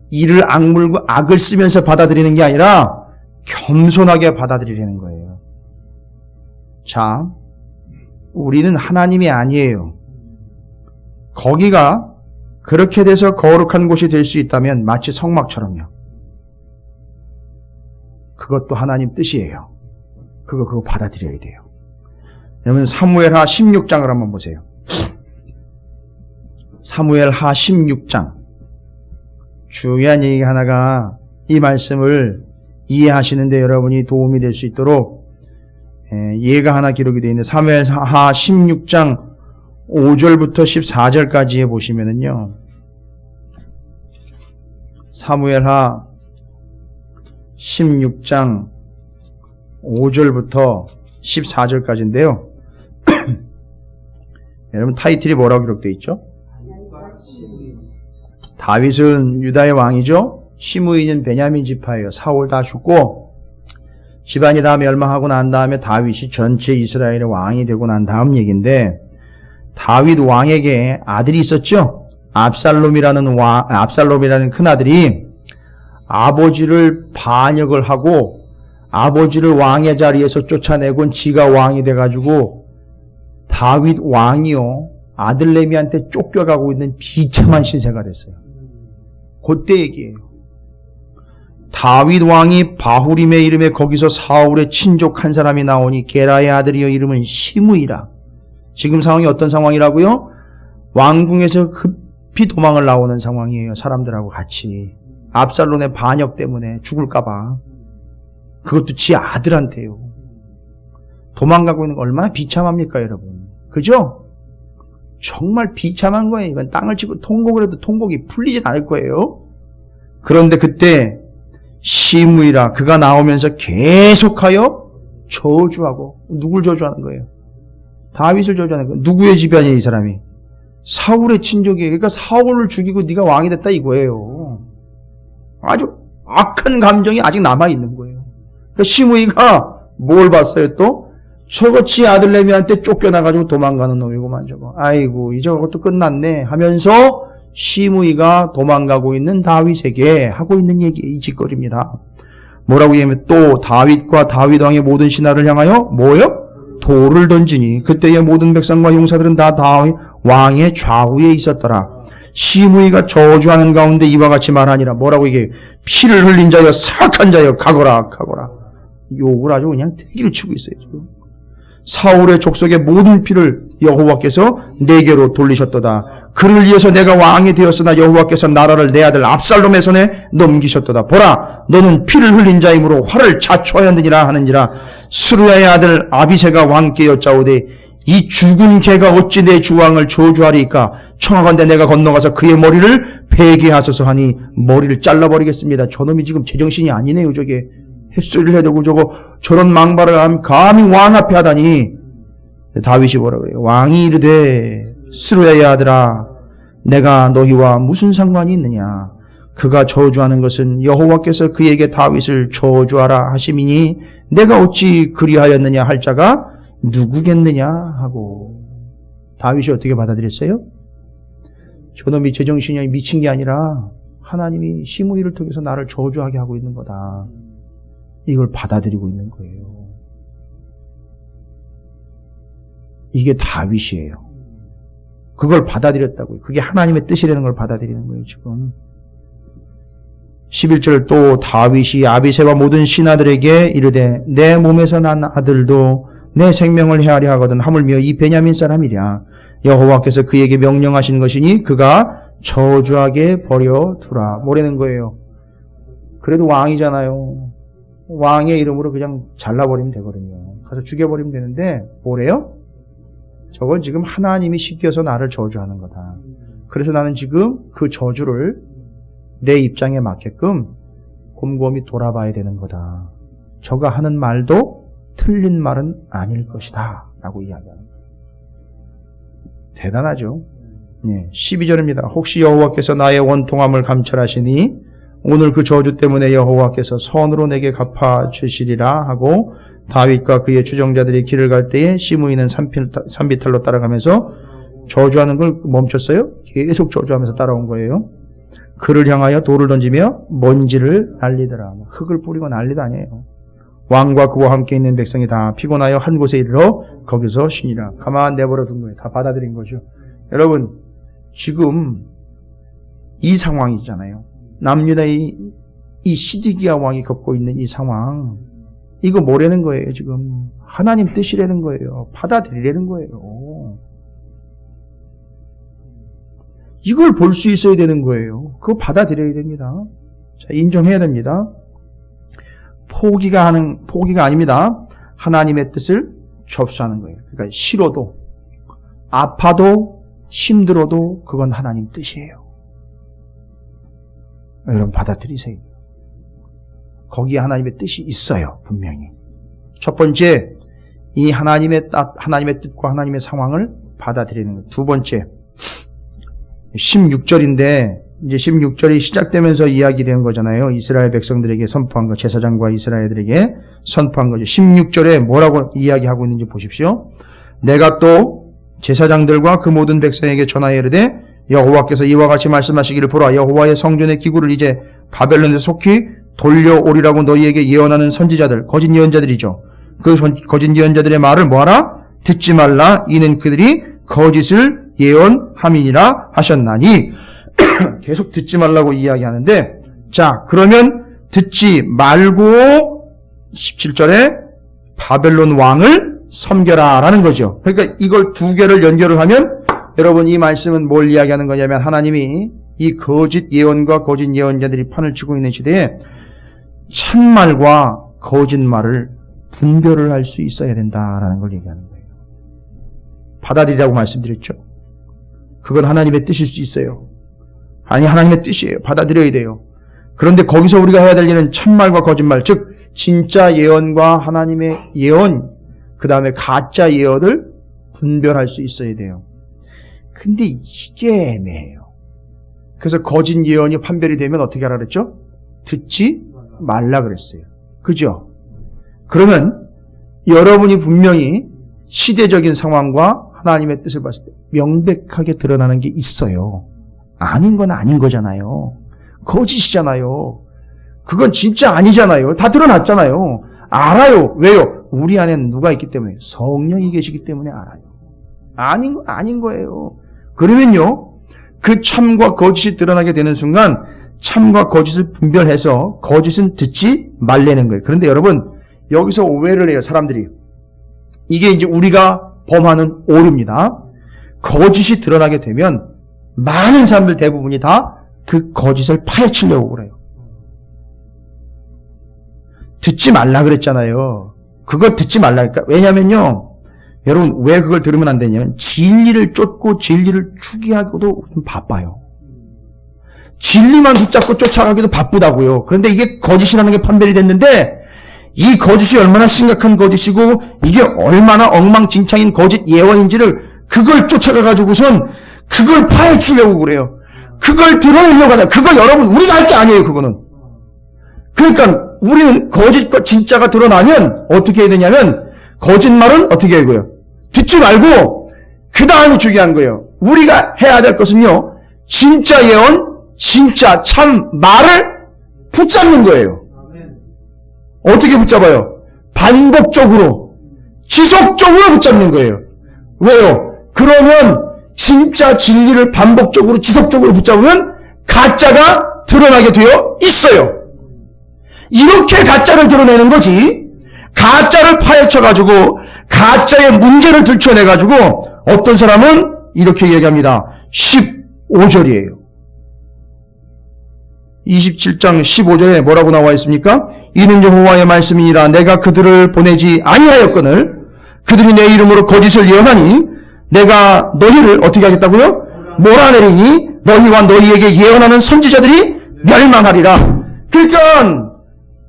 이를 악물고 악을 쓰면서 받아들이는 게 아니라 겸손하게 받아들이라는 거예요. 자, 우리는 하나님이 아니에요. 거기가 그렇게 돼서 거룩한 곳이 될 수 있다면 마치 성막처럼요. 그것도 하나님 뜻이에요. 그거 받아들여야 돼요. 여러분 사무엘하 16장을 한번 보세요. 사무엘하 16장. 중요한 얘기 하나가 이 말씀을 이해하시는데 여러분이 도움이 될 수 있도록 예가 하나 기록이 되어 있는데 사무엘하 16장 5절부터 14절까지에 보시면은요. 사무엘하 16장 5절부터 14절까지인데요. 여러분 타이틀이 뭐라고 기록되어 있죠? 다윗은 유다의 왕이죠. 시므이는 베냐민 지파예요. 사울 다 죽고 집안이 다 멸망하고 난 다음에 다윗이 전체 이스라엘의 왕이 되고 난 다음 얘기인데, 다윗 왕에게 아들이 있었죠. 압살롬이라는 큰 아들이 아버지를 반역을 하고 아버지를 왕의 자리에서 쫓아내곤 지가 왕이 돼가지고 다윗 왕이요 아들내미한테 쫓겨가고 있는 비참한 신세가 됐어요. 그때 얘기예요. 다윗 왕이 바후림의 이름에 거기서 사울의 친족 한 사람이 나오니 게라의 아들이여 이름은 시므이라. 지금 상황이 어떤 상황이라고요? 왕궁에서 급히 도망을 나오는 상황이에요. 사람들하고 같이. 압살롬의 반역 때문에 죽을까봐. 그것도 지 아들한테요. 도망가고 있는 거 얼마나 비참합니까, 여러분? 그죠? 정말 비참한 거예요. 이건 땅을 치고 통곡을 해도 통곡이 풀리진 않을 거예요. 그런데 그때 시므이라 그가 나오면서 계속하여 저주하고, 누굴 저주하는 거예요? 다윗을 저주하는 거예요. 누구의 집안이에요, 이 사람이? 사울의 친족이에요. 그러니까 사울을 죽이고 네가 왕이 됐다 이거예요. 아주 악한 감정이 아직 남아있는 거예요. 그러니까 시므이가 뭘 봤어요 또? 저거 지 아들내미한테 쫓겨나가지고 도망가는 놈이구만 저거. 아이고 이제 그것도 끝났네 하면서 시므이가 도망가고 있는 다윗에게 하고 있는 얘기, 이 짓거리입니다. 뭐라고 얘기하면 또 다윗과 다윗 왕의 모든 신하를 향하여 뭐요? 돌을 던지니 그때의 모든 백성과 용사들은 다 다윗 왕의 좌우에 있었더라. 시므이가 저주하는 가운데 이와 같이 말하니라. 뭐라고 이게? 피를 흘린 자여 사악한 자여 가거라 가거라. 욕을 아주 그냥 대기로 치고 있어요 지금. 사울의 족속의 모든 피를 여호와께서 내게로 돌리셨도다. 그를 위해서 내가 왕이 되었으나 여호와께서 나라를 내 아들 압살롬의 손에 넘기셨도다. 보라, 너는 피를 흘린 자이므로 화를 자초하였느니라 하는지라. 스루야의 아들 아비새가 왕께 여짜오되 이 죽은 개가 어찌 내 주왕을 저주하리이까? 청하건대 내가 건너가서 그의 머리를 베게 하소서 하니 머리를 잘라버리겠습니다. 저놈이 지금 제정신이 아니네요. 저게 햇소리를 해대고 저런 망발을 감히 왕 앞에 하다니. 다윗이 뭐라 그래요? 왕이 이르되 스루야의 아들아 내가 너희와 무슨 상관이 있느냐? 그가 저주하는 것은 여호와께서 그에게 다윗을 저주하라 하심이니 내가 어찌 그리하였느냐 할 자가 누구겠느냐 하고. 다윗이 어떻게 받아들였어요? 저놈이 제정신이 미친 게 아니라 하나님이 시므이를 통해서 나를 저주하게 하고 있는 거다. 이걸 받아들이고 있는 거예요. 이게 다윗이에요. 그걸 받아들였다고요. 그게 하나님의 뜻이라는 걸 받아들이는 거예요, 지금. 11절 또 다윗이 아비새와 모든 신하들에게 이르되 내 몸에서 난 아들도 내 생명을 헤아려 하거든 하물며 이 베냐민 사람이랴. 여호와께서 그에게 명령하신 것이니 그가 저주하게 버려두라. 뭐라는 거예요? 그래도 왕이잖아요. 왕의 이름으로 그냥 잘라버리면 되거든요. 가서 죽여버리면 되는데 뭐래요? 저건 지금 하나님이 시켜서 나를 저주하는 거다. 그래서 나는 지금 그 저주를 내 입장에 맞게끔 곰곰이 돌아봐야 되는 거다. 저가 하는 말도 틀린 말은 아닐 것이다 라고 이야기하는 거예요. 대단하죠. 12절입니다. 혹시 여호와께서 나의 원통함을 감찰하시니 오늘 그 저주 때문에 여호와께서 선으로 내게 갚아주시리라 하고 다윗과 그의 추종자들이 길을 갈 때에 시므이는 산비탈로 따라가면서 저주하는 걸 멈췄어요. 계속 저주하면서 따라온 거예요. 그를 향하여 돌을 던지며 먼지를 날리더라. 흙을 뿌리고 난리도 아니에요. 왕과 그와 함께 있는 백성이 다 피곤하여 한 곳에 이르러 거기서 쉬니라. 가만 내버려 둔 거예요. 다 받아들인 거죠. 여러분 지금 이 상황이잖아요. 남유다의 이 시드기야 왕이 겪고 있는 이 상황, 이거 뭐라는 거예요? 지금 하나님 뜻이라는 거예요. 받아들이라는 거예요. 이걸 볼 수 있어야 되는 거예요. 그거 받아들여야 됩니다. 자, 인정해야 됩니다. 포기가 아닙니다. 하나님의 뜻을 접수하는 거예요. 그러니까 싫어도, 아파도, 힘들어도 그건 하나님 뜻이에요. 여러분 받아들이세요. 거기에 하나님의 뜻이 있어요. 분명히. 첫 번째, 이 하나님의 뜻과 하나님의 상황을 받아들이는 거예요. 두 번째, 16절인데 이제 16절이 시작되면서 이야기된 거잖아요. 이스라엘 백성들에게 선포한 거, 제사장과 이스라엘들에게 선포한 거죠. 16절에 뭐라고 이야기하고 있는지 보십시오. 내가 또 제사장들과 그 모든 백성에게 전하여 이르되 여호와께서 이와 같이 말씀하시기를 보라, 여호와의 성전의 기구를 이제 바벨론에 속히 돌려오리라고 너희에게 예언하는 선지자들, 거짓 예언자들이죠. 그 거짓 예언자들의 말을 뭐하라? 듣지 말라. 이는 그들이 거짓을 예언함이니라 하셨나니. 계속 듣지 말라고 이야기하는데, 자, 그러면 듣지 말고 17절에 바벨론 왕을 섬겨라 라는 거죠. 그러니까 이걸 두 개를 연결을 하면 여러분 이 말씀은 뭘 이야기하는 거냐면 하나님이 이 거짓 예언과 거짓 예언자들이 판을 치고 있는 시대에 참말과 거짓말을 분별을 할 수 있어야 된다라는 걸 얘기하는 거예요. 받아들이라고 말씀드렸죠. 그건 하나님의 뜻일 수 있어요. 아니, 하나님의 뜻이에요. 받아들여야 돼요. 그런데 거기서 우리가 해야 될 일은 참말과 거짓말, 즉 진짜 예언과 하나님의 예언, 그 다음에 가짜 예언을 분별할 수 있어야 돼요. 근데 이게 애매해요. 그래서 거짓 예언이 판별이 되면 어떻게 하라 그랬죠? 듣지 말라 그랬어요. 그죠? 그러면 여러분이 분명히 시대적인 상황과 하나님의 뜻을 봤을 때 명백하게 드러나는 게 있어요. 아닌 건 아닌 거잖아요. 거짓이잖아요. 그건 진짜 아니잖아요. 다 드러났잖아요. 알아요. 왜요? 우리 안에는 누가 있기 때문에? 성령이 계시기 때문에 알아요. 아닌 거예요. 그러면요, 그 참과 거짓이 드러나게 되는 순간 참과 거짓을 분별해서 거짓은 듣지 말라는 거예요. 그런데 여러분, 여기서 오해를 해요, 사람들이. 이게 이제 우리가 범하는 오류입니다. 거짓이 드러나게 되면 많은 사람들 대부분이 다 그 거짓을 파헤치려고 그래요. 듣지 말라 그랬잖아요. 그거 듣지 말라니까. 왜냐면요, 여러분 왜 그걸 들으면 안 되냐면 진리를 쫓고 진리를 추기하기도 좀 바빠요. 진리만 붙잡고 쫓아가기도 바쁘다고요. 그런데 이게 거짓이라는 게 판별이 됐는데 이 거짓이 얼마나 심각한 거짓이고 이게 얼마나 엉망진창인 거짓 예언인지를 그걸 쫓아가가지고선 그걸 파헤치려고 그래요. 그걸 드러내려고 하다. 그걸 여러분 우리가 할 게 아니에요. 그거는. 그러니까 우리는 거짓과 진짜가 드러나면 어떻게 해야 되냐면 거짓말은 어떻게 해야 돼요? 듣지 말고 그 다음이 중요한 거예요. 우리가 해야 될 것은요, 진짜 예언, 진짜 참 말을 붙잡는 거예요. 어떻게 붙잡아요? 반복적으로, 지속적으로 붙잡는 거예요. 왜요? 그러면 진짜 진리를 반복적으로, 지속적으로 붙잡으면 가짜가 드러나게 되어 있어요. 이렇게 가짜를 드러내는 거지. 가짜를 파헤쳐가지고 가짜의 문제를 들춰내가지고 어떤 사람은 이렇게 얘기합니다. 15절이에요. 27장 15절에 뭐라고 나와 있습니까? 이는 여호와의 말씀이니라. 내가 그들을 보내지 아니하였거늘 그들이 내 이름으로 거짓을 예언하니 내가 너희를 어떻게 하겠다고요? 몰아내리니 너희와 너희에게 예언하는 선지자들이 멸망하리라. 그러니까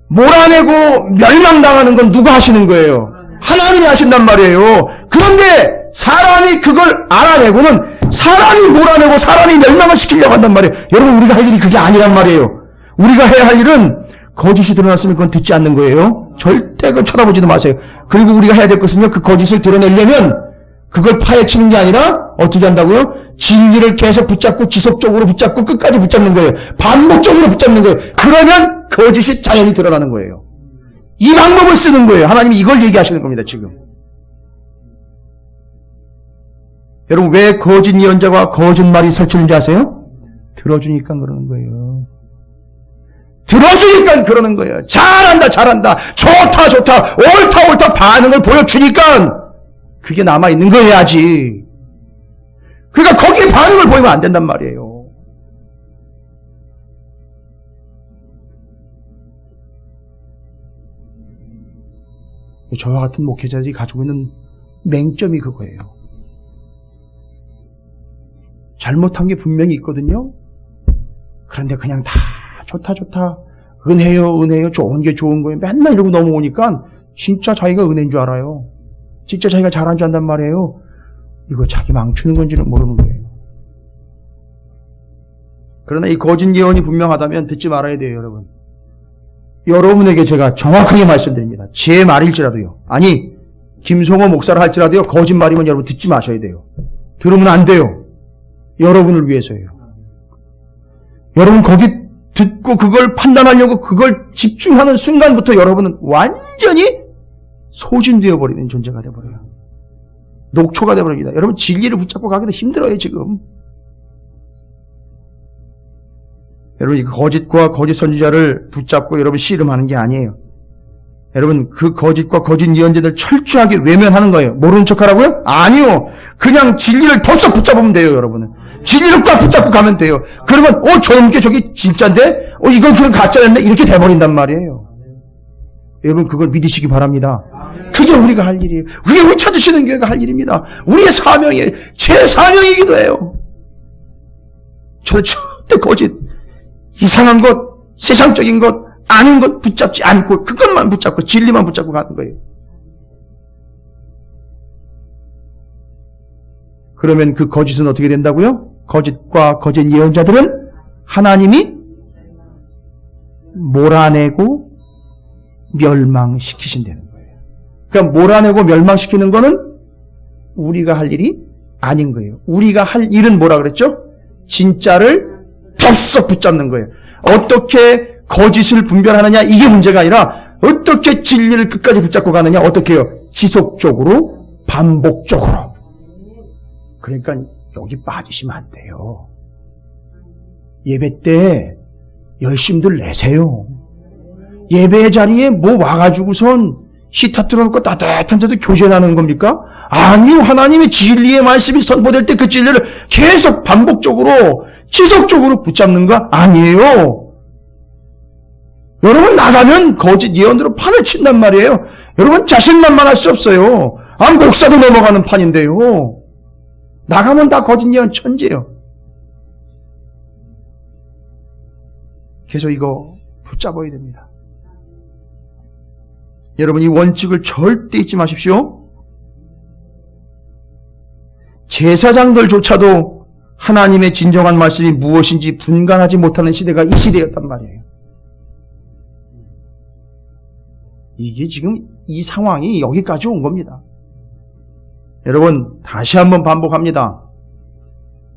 몰아내고 멸망당하는 건 누가 하시는 거예요? 하나님이 하신단 말이에요. 그런데 사람이 그걸 알아내고는 사람이 몰아내고 사람이 멸망을 시키려고 한단 말이에요. 여러분, 우리가 할 일이 그게 아니란 말이에요. 우리가 해야 할 일은 거짓이 드러났으면 그건 듣지 않는 거예요. 절대 그걸 쳐다보지도 마세요. 그리고 우리가 해야 될 것은요, 그 거짓을 드러내려면 그걸 파헤치는 게 아니라 어떻게 한다고요? 진리를 계속 붙잡고 지속적으로 붙잡고 끝까지 붙잡는 거예요. 반복적으로 붙잡는 거예요. 그러면 거짓이 자연히 드러나는 거예요. 이 방법을 쓰는 거예요. 하나님이 이걸 얘기하시는 겁니다, 지금. 여러분, 왜 거짓 예언자와 거짓말이 설치는지 아세요? 들어주니까 그러는 거예요. 들어주니까 그러는 거예요. 잘한다, 잘한다, 좋다, 좋다, 옳다, 옳다 반응을 보여주니까 그게 남아있는 거예요, 아직. 그러니까 거기에 반응을 보이면 안 된단 말이에요. 저와 같은 목회자들이 가지고 있는 맹점이 그거예요. 잘못한 게 분명히 있거든요. 그런데 그냥 다 좋다 은혜요 좋은 게 좋은 거예요. 맨날 이러고 넘어오니까 진짜 자기가 은혜인 줄 알아요. 진짜 자기가 잘한 줄 안단 말이에요. 이거 자기 망치는 건지는 모르는 거예요. 그러나 이 거짓 예언이 분명하다면 듣지 말아야 돼요, 여러분. 여러분에게 제가 정확하게 말씀드립니다. 제 말일지라도요. 아니, 김성호 목사를 할지라도요. 거짓말이면 여러분 듣지 마셔야 돼요. 들으면 안 돼요. 여러분을 위해서예요. 여러분 거기 듣고 그걸 판단하려고 그걸 집중하는 순간부터 여러분은 완전히 소진되어 버리는 존재가 되어버려요. 녹초가 되어버립니다. 여러분 진리를 붙잡고 가기도 힘들어요, 지금. 여러분 이 거짓과 거짓 선지자를 붙잡고 여러분 씨름하는 게 아니에요. 여러분 그 거짓과 거짓 예언자들 철저하게 외면하는 거예요. 모르는 척하라고요? 아니요. 그냥 진리를 덥석 붙잡으면 돼요, 여러분은. 진리를 꽉 붙잡고 가면 돼요. 그러면 저놈께 저기 진짜인데? 이건 그냥 가짜였네? 이렇게 돼버린단 말이에요. 여러분 그걸 믿으시기 바랍니다. 그게 우리가 할 일이에요. 그게 우리 찾으시는 교회가 할 일입니다. 우리의 사명이에요. 제 사명이기도 해요. 저는 절대 거짓, 이상한 것, 세상적인 것, 아닌 것 붙잡지 않고 그것만 붙잡고 진리만 붙잡고 가는 거예요. 그러면 그 거짓은 어떻게 된다고요? 거짓과 거짓 예언자들은 하나님이 몰아내고 멸망시키신다는 거예요. 그러니까 몰아내고 멸망시키는 거는 우리가 할 일이 아닌 거예요. 우리가 할 일은 뭐라 그랬죠? 진짜를 덥석 붙잡는 거예요. 어떻게 거짓을 분별하느냐 이게 문제가 아니라 어떻게 진리를 끝까지 붙잡고 가느냐. 어떻게 해요? 지속적으로 반복적으로. 그러니까 여기 빠지시면 안 돼요. 예배 때 열심들 내세요. 예배 자리에 뭐 와가지고선 히터 틀어놓고 따뜻한 데도 교제하는 겁니까? 아니요. 하나님의 진리의 말씀이 선포될 때 그 진리를 계속 반복적으로 지속적으로 붙잡는 거 아니에요. 여러분 나가면 거짓 예언으로 판을 친단 말이에요. 여러분 자신만만할 수 없어요. 목사도 넘어가는 판인데요. 나가면 다 거짓 예언 천재예요. 계속 이거 붙잡아야 됩니다. 여러분 이 원칙을 절대 잊지 마십시오. 제사장들조차도 하나님의 진정한 말씀이 무엇인지 분간하지 못하는 시대가 이 시대였단 말이에요. 이게 지금 이 상황이 여기까지 온 겁니다. 여러분 다시 한번 반복합니다.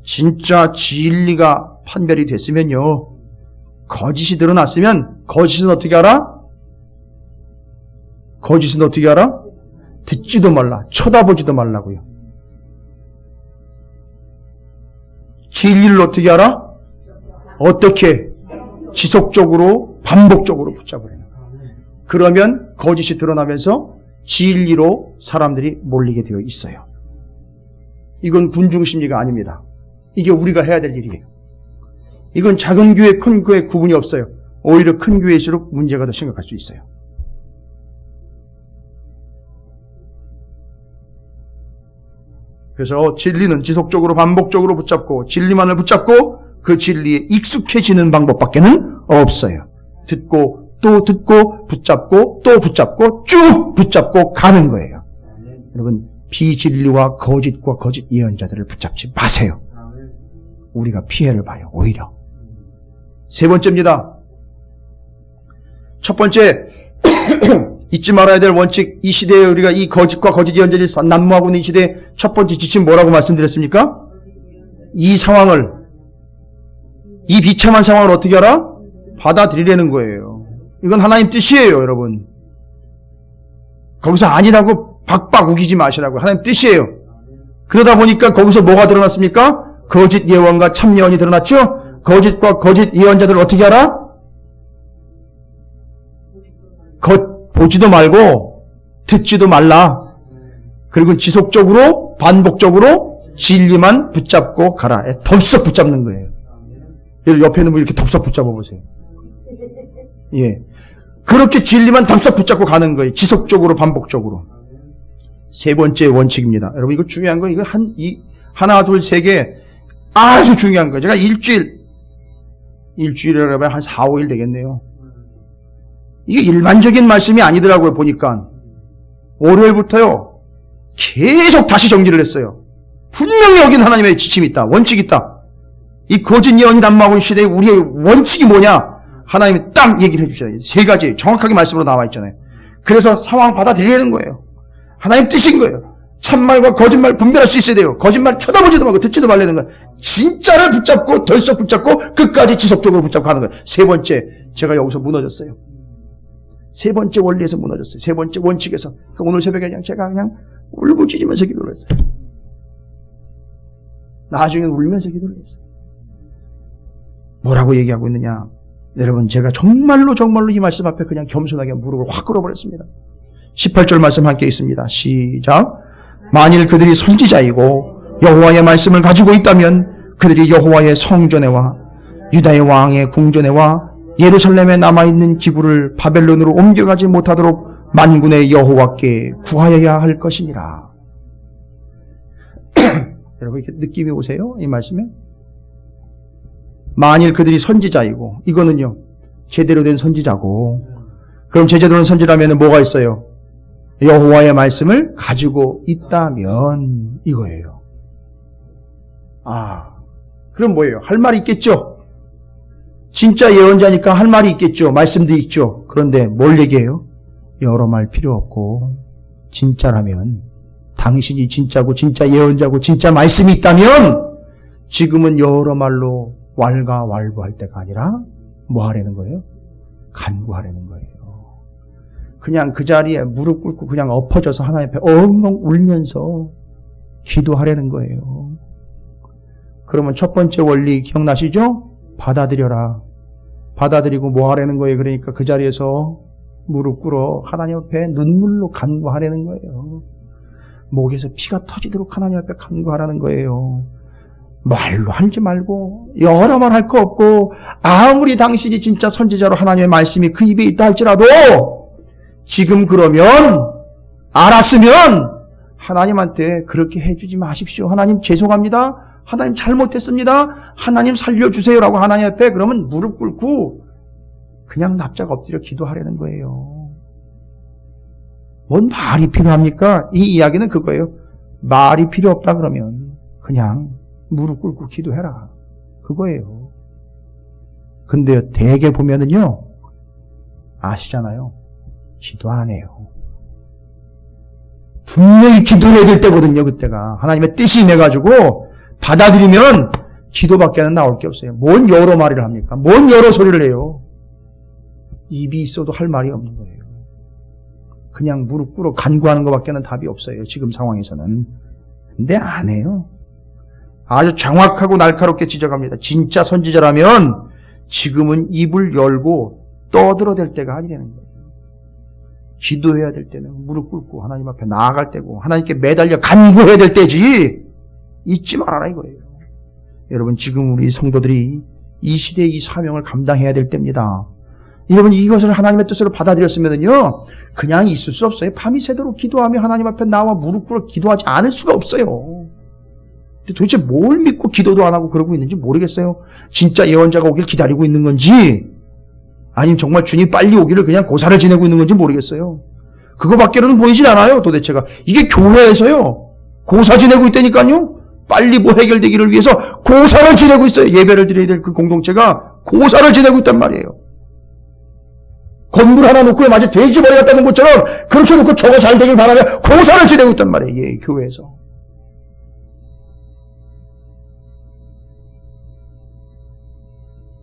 진짜 진리가 판별이 됐으면요. 거짓이 드러났으면 거짓은 어떻게 알아? 거짓은 어떻게 알아? 듣지도 말라. 쳐다보지도 말라고요. 진리를 어떻게 알아? 어떻게? 지속적으로 반복적으로 붙잡으려는 거예요. 그러면 거짓이 드러나면서 진리로 사람들이 몰리게 되어 있어요. 이건 군중심리가 아닙니다. 이게 우리가 해야 될 일이에요. 이건 작은 교회, 큰 교회 구분이 없어요. 오히려 큰 교회일수록 문제가 더 심각할 수 있어요. 그래서 진리는 지속적으로 반복적으로 붙잡고 진리만을 붙잡고 그 진리에 익숙해지는 방법밖에는 없어요. 듣고 또 듣고 붙잡고 또 붙잡고 쭉 붙잡고 가는 거예요. 여러분 비진리와 거짓과 거짓 예언자들을 붙잡지 마세요. 우리가 피해를 봐요. 오히려. 세 번째입니다. 첫 번째 잊지 말아야 될 원칙. 이 시대에 우리가 이 거짓과 거짓 예언자들이 난무하고 있는 이 시대에 첫 번째 지침 뭐라고 말씀드렸습니까? 이 상황을, 이 비참한 상황을 어떻게 하라? 받아들이려는 거예요. 이건 하나님 뜻이에요, 여러분. 거기서 아니라고 박박 우기지 마시라고. 하나님 뜻이에요. 그러다 보니까 거기서 뭐가 드러났습니까? 거짓 예언과 참 예언이 드러났죠? 거짓과 거짓 예언자들을 어떻게 하라? 보지도 말고 듣지도 말라. 그리고 지속적으로 반복적으로 진리만 붙잡고 가라. 덥석 붙잡는 거예요. 옆에 있는 분 이렇게 덥석 붙잡아 보세요. 예. 그렇게 진리만 답답 붙잡고 가는 거예요. 지속적으로 반복적으로. 세 번째 원칙입니다. 여러분 이거 중요한 거 이거 하나 둘 세 개 아주 중요한 거예요. 제가 일주일이라고 하면 한 4, 5일 되겠네요. 이게 일반적인 말씀이 아니더라고요. 보니까 월요일부터요 계속 다시 정리를 했어요. 분명히 여긴 하나님의 지침이 있다. 원칙이 있다. 이 거짓 예언이 난무하고 시대에 우리의 원칙이 뭐냐? 하나님이 딱 얘기를 해주셔야 세 가지 정확하게 말씀으로 나와 있잖아요. 그래서 상황 받아들이는 거예요. 하나님 뜻인 거예요. 참말과 거짓말 분별할 수 있어야 돼요. 거짓말 쳐다보지도 말고 듣지도 말라는 거예요. 진짜를 붙잡고 덜썩 붙잡고 끝까지 지속적으로 붙잡고 하는 거예요. 세 번째 제가 여기서 무너졌어요. 세 번째 원리에서 무너졌어요. 세 번째 원칙에서. 오늘 새벽에 제가 그냥 울부짖으면서 기도를 했어요. 나중에 울면서 기도를 했어요. 뭐라고 얘기하고 있느냐? 여러분 제가 정말로 이 말씀 앞에 그냥 겸손하게 무릎을 확 꿇어버렸습니다. 18절 말씀 함께 있습니다. 시작. 만일 그들이 선지자이고 여호와의 말씀을 가지고 있다면 그들이 여호와의 성전에와 유다의 왕의 궁전에와 예루살렘에 남아있는 기구를 바벨론으로 옮겨가지 못하도록 만군의 여호와께 구하여야 할 것이니라. 여러분 이렇게 느낌이 오세요? 이 말씀에? 만일 그들이 선지자이고 이거는요 제대로 된 선지자고 그럼 제대로 된 선지라면 뭐가 있어요? 여호와의 말씀을 가지고 있다면 이거예요. 그럼 뭐예요? 할 말이 있겠죠? 진짜 예언자니까 할 말이 있겠죠. 말씀도 있죠. 그런데 뭘 얘기해요? 여러 말 필요 없고 진짜라면 당신이 진짜고 진짜 예언자고 진짜 말씀이 있다면 지금은 여러 말로 왈가왈부할 때가 아니라 뭐 하라는 거예요? 간구하라는 거예요. 그냥 그 자리에 무릎 꿇고 그냥 엎어져서 하나님 앞에 엉엉 울면서 기도하라는 거예요. 그러면 첫 번째 원리 기억나시죠? 받아들여라. 받아들이고 뭐 하라는 거예요? 그러니까 그 자리에서 무릎 꿇어 하나님 앞에 눈물로 간구하라는 거예요. 목에서 피가 터지도록 하나님 앞에 간구하라는 거예요. 말로 하지 말고 여러 말 할 거 없고 아무리 당신이 진짜 선지자로 하나님의 말씀이 그 입에 있다 할지라도 지금 그러면 알았으면 하나님한테 그렇게 해주지 마십시오. 하나님 죄송합니다. 하나님 잘못했습니다. 하나님 살려주세요라고 하나님 앞에 그러면 무릎 꿇고 그냥 납작 엎드려 기도하라는 거예요. 뭔 말이 필요합니까? 이 이야기는 그거예요. 말이 필요 없다 그러면 그냥 무릎 꿇고 기도해라. 그거예요. 근데 대개 보면은요, 아시잖아요. 기도 안 해요. 분명히 기도해야 될 때거든요, 그때가. 하나님의 뜻이 임해가지고 받아들이면 기도밖에는 나올 게 없어요. 뭔 여러 말을 합니까? 뭔 여러 소리를 해요? 입이 있어도 할 말이 없는 거예요. 그냥 무릎 꿇어 간구하는 것밖에는 답이 없어요. 지금 상황에서는. 근데 안 해요. 아주 정확하고 날카롭게 지적합니다. 진짜 선지자라면 지금은 입을 열고 떠들어댈 때가 아니라는 거예요. 기도해야 될 때는 무릎 꿇고 하나님 앞에 나아갈 때고 하나님께 매달려 간구해야 될 때지 잊지 말아라 이거예요. 여러분 지금 우리 성도들이 이 시대의 이 사명을 감당해야 될 때입니다. 여러분 이것을 하나님의 뜻으로 받아들였으면요 그냥 있을 수 없어요. 밤이 새도록 기도하며 하나님 앞에 나와 무릎 꿇어 기도하지 않을 수가 없어요. 근데 도대체 뭘 믿고 기도도 안 하고 그러고 있는지 모르겠어요. 진짜 예언자가 오길 기다리고 있는 건지 아니면 정말 주님 빨리 오기를 그냥 고사를 지내고 있는 건지 모르겠어요. 그거밖에는 보이질 않아요. 도대체가. 이게 교회에서요 고사 지내고 있다니까요. 빨리 뭐 해결되기를 위해서 고사를 지내고 있어요. 예배를 드려야 될 그 공동체가 고사를 지내고 있단 말이에요. 건물 하나 놓고 마치 돼지머리 갖다 놓은 것처럼 그렇게 놓고 저거 잘 되길 바라며 고사를 지내고 있단 말이에요. 예, 교회에서.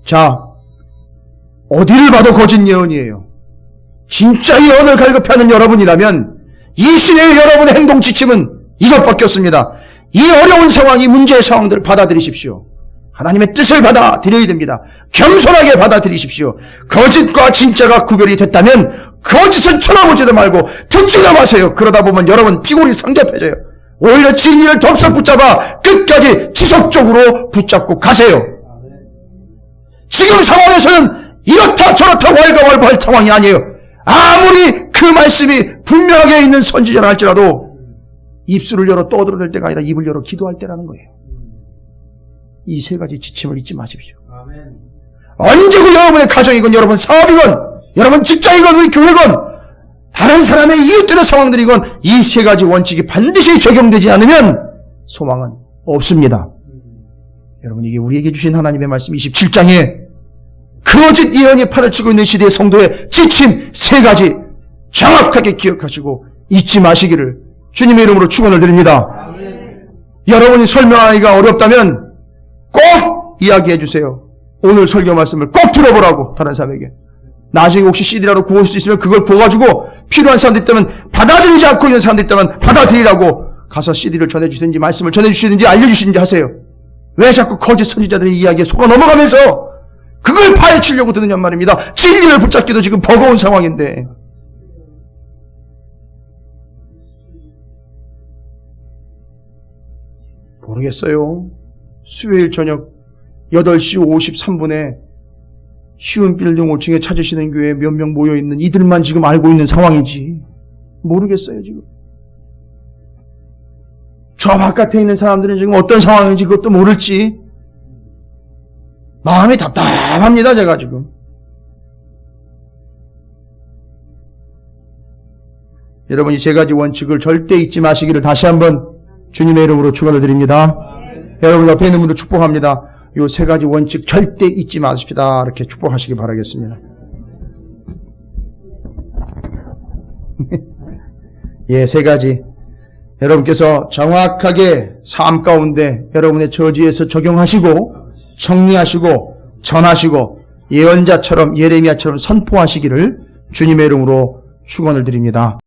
자, 어디를 봐도 거짓 예언이에요. 진짜 예언을 갈급해하는 여러분이라면 이 시대의 여러분의 행동 지침은 이것밖에 없습니다. 이 어려운 상황, 이 문제의 상황들을 받아들이십시오. 하나님의 뜻을 받아들여야 됩니다. 겸손하게 받아들이십시오. 거짓과 진짜가 구별이 됐다면 거짓을 쳐다보지도 말고 듣지도 마세요. 그러다 보면 여러분 피골이 상접해져요. 오히려 진리를 덥석 붙잡아 끝까지 지속적으로 붙잡고 가세요. 지금 상황에서는 이렇다 저렇다 왈가왈부할 상황이 아니에요. 아무리 그 말씀이 분명하게 있는 선지자라 할지라도 입술을 열어 떠들어댈 때가 아니라 입을 열어 기도할 때라는 거예요. 이 세 가지 지침을 잊지 마십시오. 아멘. 언제고 여러분의 가정이건 여러분 사업이건 여러분 직장이건 우리 교회건 다른 사람의 이웃되는 상황들이건 이 세 가지 원칙이 반드시 적용되지 않으면 소망은 없습니다. 여러분 이게 우리에게 주신 하나님의 말씀 27장에 거짓 예언이 판을 치고 있는 시대의 성도의 지침 세 가지 정확하게 기억하시고 잊지 마시기를 주님의 이름으로 축원을 드립니다. 아멘. 여러분이 설명하기가 어렵다면 꼭 이야기해 주세요. 오늘 설교 말씀을 꼭 들어보라고 다른 사람에게. 나중에 혹시 CD라도 구할 수 있으면 그걸 구워가지고 필요한 사람들 있다면 받아들이지 않고 있는 사람들 있다면 받아들이라고 가서 CD를 전해주시든지 말씀을 전해주시든지 알려주시든지 하세요. 왜 자꾸 거짓 선지자들의 이야기에 속아 넘어가면서 그걸 파헤치려고 드느냐 말입니다. 진리를 붙잡기도 지금 버거운 상황인데. 모르겠어요. 수요일 저녁 8시 53분에 쉬운 빌딩 5층에 찾으시는 교회에 몇 명 모여있는 이들만 지금 알고 있는 상황이지. 모르겠어요 지금. 저 바깥에 있는 사람들은 지금 어떤 상황인지 그것도 모를지. 마음이 답답합니다 제가 지금. 여러분 이 세 가지 원칙을 절대 잊지 마시기를 다시 한번 주님의 이름으로 축원을 드립니다. 여러분 옆에 있는 분들 축복합니다. 요 세 가지 원칙 절대 잊지 마십시다. 이렇게 축복하시기 바라겠습니다. 예, 세 가지. 여러분께서 정확하게 삶 가운데 여러분의 처지에서 적용하시고 정리하시고 전하시고 예언자처럼 예레미야처럼 선포하시기를 주님의 이름으로 축원을 드립니다.